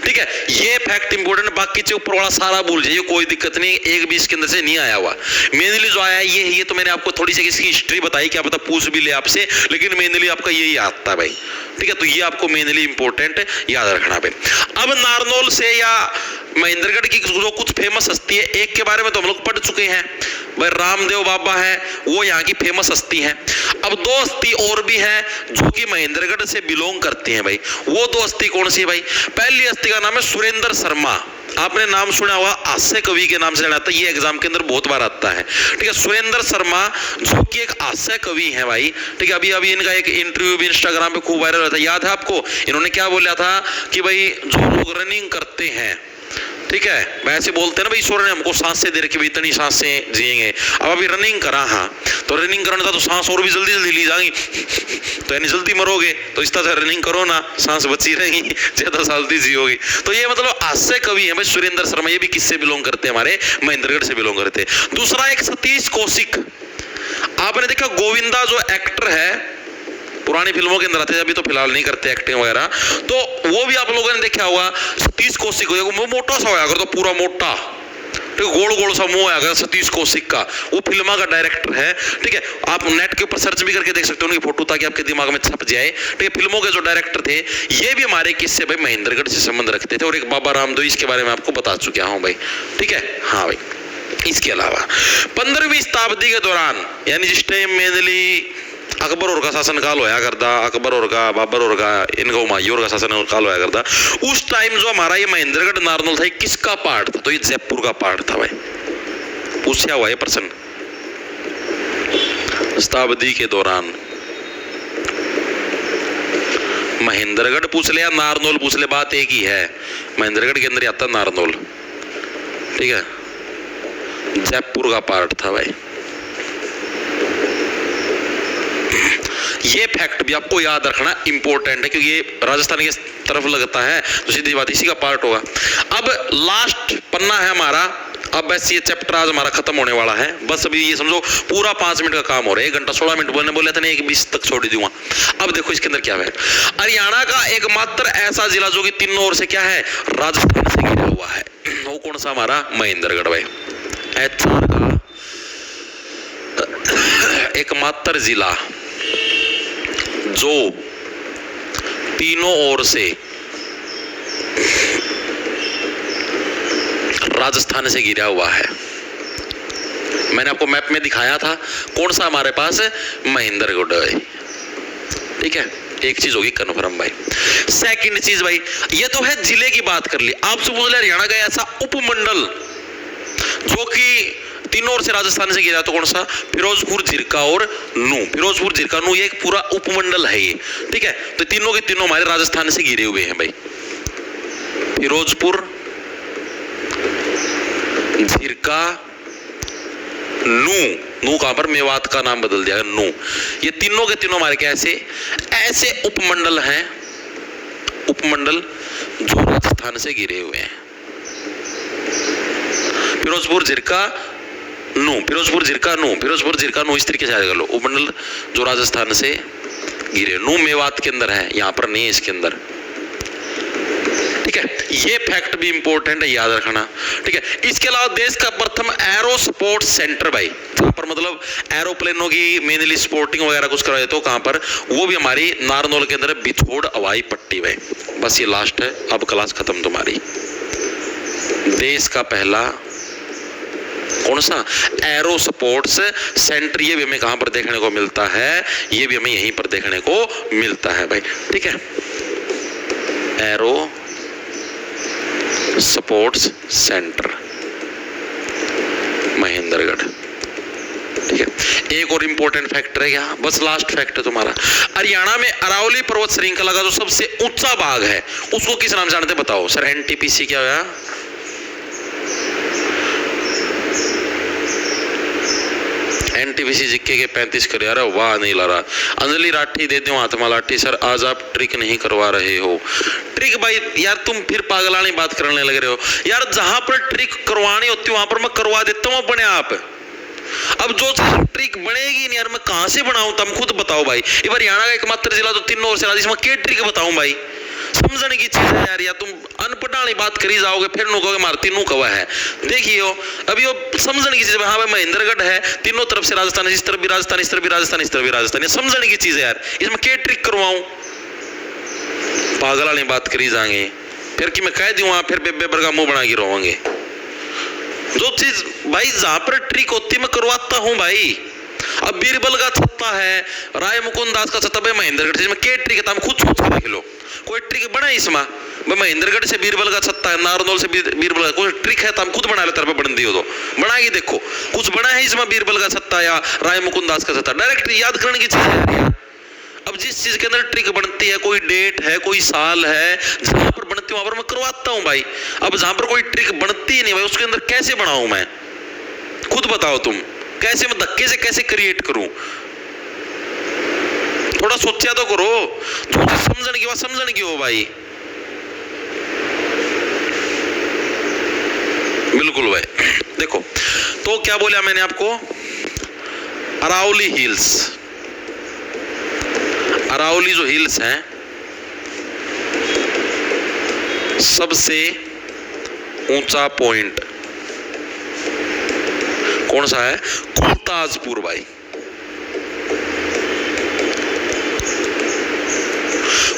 Speaker 1: ठीक है, ये फैक्ट इंपॉर्टेंट, बाकी से ऊपर वाला सारा भूल जाइए, कोई दिक्कत नहीं। एक भी इसके अंदर से नहीं आया हुआ। मेनली जो आया ये तो मैंने आपको थोड़ी सी इसकी हिस्ट्री बताई, क्या पता पूछ भी ले आपसे, लेकिन मेनली आपका यही आता है भाई। ठीक है, तो ये आपको मेनली इंपॉर्टेंट याद रखना भाई। अब नारनौल से या महेंद्रगढ़ की जो कुछ फेमस हस्ती है, एक के बारे में तो हम लोग पढ़ चुके हैं भाई, रामदेव बाबा है, वो यहाँ की फेमस हस्ती है। अब दो हस्ती और भी हैं जो कि महेंद्रगढ़ से बिलोंग करती हैं भाई। वो दो हस्ती कौन सी है भाई? पहली हस्ती का नाम है सुरेंद्र शर्मा। आपने नाम सुना हुआ, हास्य कवि के नाम से जाना जाता है, ये एग्जाम के अंदर बहुत बार आता है। ठीक है, सुरेंद्र शर्मा जो कि एक हास्य कवि है भाई। ठीक है, अभी इनका एक इंटरव्यू भी इंस्टाग्राम पे खूब वायरल होता है, याद है आपको? इन्होंने क्या बोला था कि भाई जो लोग रनिंग करते हैं, ठीक है, वैसे बोलते हैं ना भाई, ईश्वर ने हमको सांसें दे रखी, इतनी सांसें जिएंगे। अब अभी रनिंग करा, हाँ, तो रनिंग करने था तो सांस और भी जल्दी जल्दी ली जाएंगी, तो यानी जल्दी मरोगे, तो इस तरह से रनिंग करो ना, सांस बची रहेंगी, ज्यादा जल्दी जियोगे। तो ये मतलब हास्य कवि है भाई सुरेंद्र शर्मा। ये भी किससे बिलोंग करते हैं? हमारे महेंद्रगढ़ से बिलोंग करते हैं। दूसरा एक सतीश कौशिक। आपने देखा गोविंदा जो एक्टर है, पुरानी फिल्मों के अंदर आते हैं, अभी तो फिलहाल नहीं करते एक्टिंग वगैरह, तो वो भी आप लोगों ने देखा होगा। सतीश कौशिक वो मोटा सा होया कर, तो पूरा मोटा, ठीक, गोल गोल सा मुंह आया, सतीश कौशिक का, वो फिल्मा का डायरेक्टर है। ठीक है, आप नेट के ऊपर सर्च भी करके देख सकते हो उनकी फोटो, ताकि आपके दिमाग में छप जाए। ठीक है, फिल्मों के जो डायरेक्टर थे, ये भी हमारे किससे भाई? महेंद्रगढ़ से संबंध रखते थे। और एक बाबा रामदेव, इसके बारे में आपको बता चुका हूं भाई। ठीक है, हाँ भाई। इसके अलावा 15वीं शताब्दी के दौरान, यानी जिस टाइम मेनली अकबर और का शासन काल होया करता, अकबर और का, बाबर और का, इनका हुमायूं और का शासन काल होया करता, उस टाइम जो हमारा ये महेंद्रगढ़ नारनौल था, ये किसका पार्ट था? तो ये जयपुर का पार्ट था भाई। पूछा हुआ है प्रश्न, शताब्दी के दौरान महेंद्रगढ़ पूछ ले या नारनौल पूछ ले, बात एक ही है। महेंद्रगढ़ के अंदर आता नारनौल। ठीक है, जयपुर का पार्ट था भाई। ये फैक्ट भी आपको याद रखना इंपॉर्टेंट है, क्योंकि ये राजस्थान की तरफ लगता है, तो सीधी बात इसी का पार्ट होगा। अब लास्ट पन्ना है हमारा। अब बस ये चैप्टर आज हमारा खत्म होने वाला है। बस अभी ये समझो पूरा 5 मिनट का काम हो रहा है। 1 घंटा 16 मिनट बोलने बोले थे ना, 1:20 तक छोड़ दूंगा। अब देखो इसके अंदर क्या है। हरियाणा का एकमात्र ऐसा जिला जो कि तीनों ओर से क्या है? राजस्थान से घिरा हुआ है। वो कौन सा? हमारा महेंद्रगढ़ भाई। HR का एकमात्र जिला जो तीनों ओर से राजस्थान से घिरा हुआ है। मैंने आपको मैप में दिखाया था, कौन सा हमारे पास है? महेंद्रगढ़ है। ठीक है, एक चीज होगी कन्फर्म भाई। सेकंड चीज भाई, ये तो है जिले की बात कर ली। आपसे पूछ लिया हरियाणा का ऐसा उपमंडल जो कि तीनों ओर से राजस्थान से घिरा, तो कौन सा? फिरोजपुर, झिरका और नू। फिरोजपुर, झिरका, नू, ये एक पूरा उपमंडल है ये। ठीक है, तो तीनों के तीनों हमारे राजस्थान से घिरे हुए हैं भाई। फिरोजपुर, झिरका, नू कहां पर? मेवात का नाम बदल दिया नू। ये तीनों के तीनों हमारे कैसे ऐसे उपमंडल हैं, उपमंडल जो राजस्थान से घिरे हुए हैं। फिरोजपुर, झिरका, नू, फिरोजपुर, झिरका, नू, फिरोजपुर, झिरका, नू, इस तरीके से याद कर लो। उपमंडल जो राजस्थान से घिरे। नू मेवात के अंदर है, यहां पर नहीं है इसके अंदर। ठीक है, ये फैक्ट भी इंपॉर्टेंट है, याद रखना। ठीक है, इसके अलावा देश का प्रथम एरो स्पोर्ट्स सेंटर भाई, जहां पर मतलब एरोप्लेनों की मेनली स्पोर्टिंग वगैरह कुछ करवाए, तो कहां पर? वो भी हमारी नारनौल के अंदर, बिथोड़ हवाई पट्टी भाई। बस ये लास्ट है, अब क्लास खत्म तुम्हारी। देश का पहला कौन सा? Aero sports centre. ये भी हमें कहां पर देखने को मिलता है? ये भी हमें यहीं पर देखने को मिलता है भाई। ठीक है, एरो स्पोर्ट्स सेंटर। महेंद्रगढ़। ठीक है, एक और इंपॉर्टेंट फैक्टर है क्या, बस लास्ट फैक्टर तुम्हारा, हरियाणा में अरावली पर्वत श्रृंखला का जो सबसे ऊंचा भाग है उसको किस नाम से जानते हैं बताओ। सर एनटीपीसी क्या हुआ, एनटीपीसी जिक्के के 35 करे। अरे वाह नहीं ला रहा, अंजलि राठी दे दो हाथ में लाठी। सर आज आप ट्रिक नहीं करवा रहे हो। ट्रिक भाई यार तुम फिर पागलानी बात करने लग रहे हो यार, जहां पर ट्रिक करवानी होती है वहां पर मैं करवा देता हूं अपने आप। अब जो ट्रिक बनेगी नहीं यार मैं कहां से बनाऊं, तुम खुद बताओ भाई। ये हरियाणा का एकमात्र जिला तो तीनों ओर से इसमें क्या ट्रिक बताऊं भाई, समझने की चीज है यार। या तुम अनपढ़ानी बात करी जाओगे फिर नु कहोगे मारती नु कवा है। देखियो अभी वो समझने की चीज है। हाँ भाई महेंद्रगढ़ है, तीनों तरफ से राजस्थान, इस तरफ भी राजस्थान, इस तरफ भी राजस्थान, इस तरफ भी राजस्थान, ये समझने की चीज है यार। इसमें क्या ट्रिक करवाऊं, पागल वाली बात करी जाएंगे फिर कि मैं कह दूं वहां फिर बेबे बरगा मुंह बना के रोएंगे। जो चीज भाई जहां पर ट्रिक होती मैं करवाता हूं भाई। अब बीरबल का छत्ता है, राय मुकुंद दास का छत्ता, भाई महेंद्रगढ़ से क्या ट्रिक है तुम खुद सोच के देख लो। कोई ट्रिक बना इसमें, भाई महेंद्रगढ़ से बीरबल का छत्ता है, नारनौल से बीरबल का कोई ट्रिक है तुम खुद बना लो, तरफ बन दियो तो बना के देखो कुछ बना है इसमें बीरबल का छत्ता या राय मुकुंद दास का छत्ता। डायरेक्ट याद करने की चीज है यार। अब जिस चीज के अंदर ट्रिक बनती है, कोई डेट है, कोई साल है, जहां पर बनती है वहां पर मैं करवाता हूं भाई। अब जहां पर कोई ट्रिक बनती नहीं भाई उसके अंदर कैसे बनाऊं मैं, खुद बताओ तुम, कैसे मैं धक्के से कैसे क्रिएट करूं, थोड़ा सोचा तो करो। तो समझने की बात समझने की हो भाई, बिल्कुल भाई। देखो तो क्या बोला मैंने आपको, अरावली हिल्स, अरावली जो हिल्स हैं सबसे ऊंचा पॉइंट कौन सा है, कुलताजपुर भाई।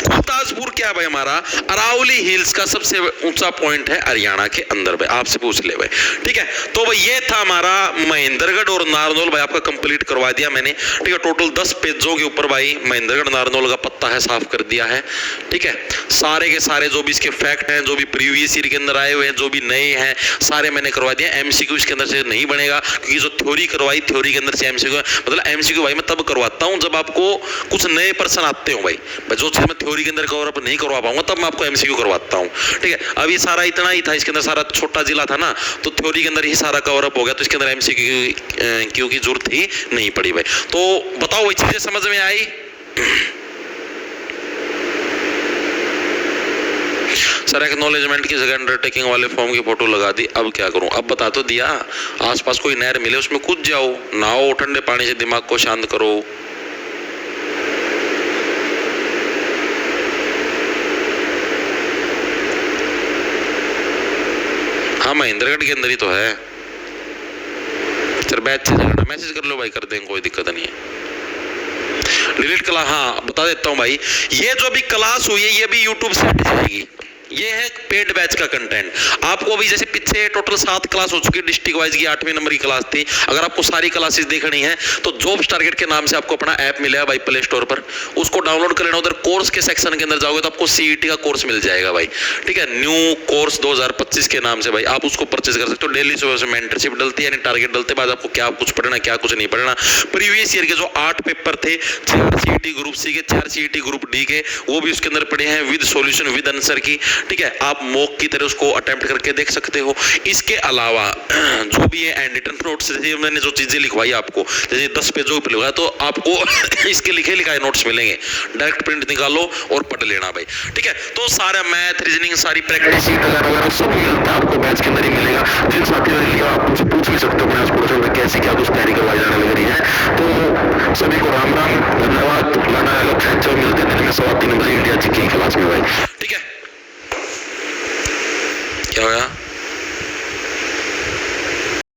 Speaker 1: कुलताजपुर क्या भाई हमारा अरावली हिल्स का सबसे ऊंचा पॉइंट है हरियाणा के अंदर भाई, आपसे पूछ ले भाई। ठीक है तो भाई ये था हमारा महेंद्रगढ़ और नारनौल भाई आपका कंप्लीट करवा दिया मैंने। ठीक है टोटल 10 पेजों के ऊपर भाई महेंद्रगढ़ नारनौल का पत्ता है साफ कर दिया है। ठीक है सारे के सारे जो भी इसके फैक्ट हैं, जो भी प्रीवियस ईयर के अंदर आए हुए हैं, जो भी नए हैं सारे मैंने करवा दिया। एमसीक्यू इसके अंदर से नहीं बनेगा क्योंकि जो थ्योरी करवाई थ्योरी के अंदर से एमसीक्यू, मतलब एमसीक्यू भाई मैं तब करवाता हूँ जब आपको कुछ नए पर्सन आते हो भाई। जो चीज मैं थ्योरी के अंदर कवर अप नहीं करवा पाऊंगा तब मैं आपको एमसीक्यू करवाता हूँ। ठीक है अब ये सारा इतना ही था, इसके अंदर सारा छोटा जिला था ना तो थ्योरी के अंदर ही सारा कवर अप हो गया, तो इसके अंदर एमसीक्यू की जरूरत ही नहीं पड़ी भाई। तो बताओ वही चीजें समझ में आई। सर एक्नॉलेजमेंट की जगह अंडरटेकिंग वाले फॉर्म की फोटो लगा दी, अब क्या करूं, अब बता तो दिया। आसपास कोई नहर मिले उसमें कूद जाओ, नहाओ, ठंडे पानी से दिमाग को शांत करो। हाँ महेंद्रगढ़ के अंदर ही तो है। सर बैच मैसेज कर लो भाई, कर देंगे कोई दिक्कत नहीं है। डिलीट क्लास, हाँ बता देता हूँ भाई, ये जो भी क्लास हुई है ये भी यूट्यूब से हट जाएगी। ये है पेड बैच का कंटेंट। आपको अभी जैसे पीछे टोटल 7 क्लास हो चुकी है डिस्ट्रिक्ट वाइज की, 8वीं नंबर की क्लास थी। अगर आपको सारी क्लासेस देखनी है तो जॉब्स टारगेट के नाम से आपको अपना ऐप मिलेगा भाई प्ले स्टोर पर, उसको डाउनलोड कर लेना। उधर कोर्स के सेक्शन के अंदर जाओगे तो आपको सीईटी का कोर्स मिल जाएगा भाई। ठीक है न्यू कोर्स 2025 के नाम से भाई आप उसको परचेज कर सकते हो। डेली सुबह से मेंटरशिप डलती है, यानी टारगेट डलते बाद आपको क्या कुछ पढ़ना क्या कुछ नहीं पढ़ना। प्रीवियस ईयर के जो 8 पेपर थे, 4 सीईटी ग्रुप सी के, 4 सीईटी ग्रुप डी के, वो भी उसके अंदर पढ़े हैं विद सॉल्यूशन विद आंसर की। ठीक है आप मॉक की तरह उसको अटेम्प्ट करके देख सकते हो। इसके अलावा जो भी है एंड रिटन नोट्स, मैंने जो चीजें लिखवाई आपको, जैसे 10 पेजों पे लिखा तो आपको इसके लिखे लिखाए नोट्स मिलेंगे, डायरेक्ट प्रिंट निकालो और पढ़ लेना भाई। ठीक है तो सारा मैथ रीजनिंग सारी प्रैक्टिस वगैरह सब आपको बैच के अंदर ही मिलेगा। जिन साथियों ने लिया आप मुझे पूछ भी सकते हो, मैं कैसे क्या कुछ तैयारी करवाई जाने लग रही है। तो सभी को राम राम।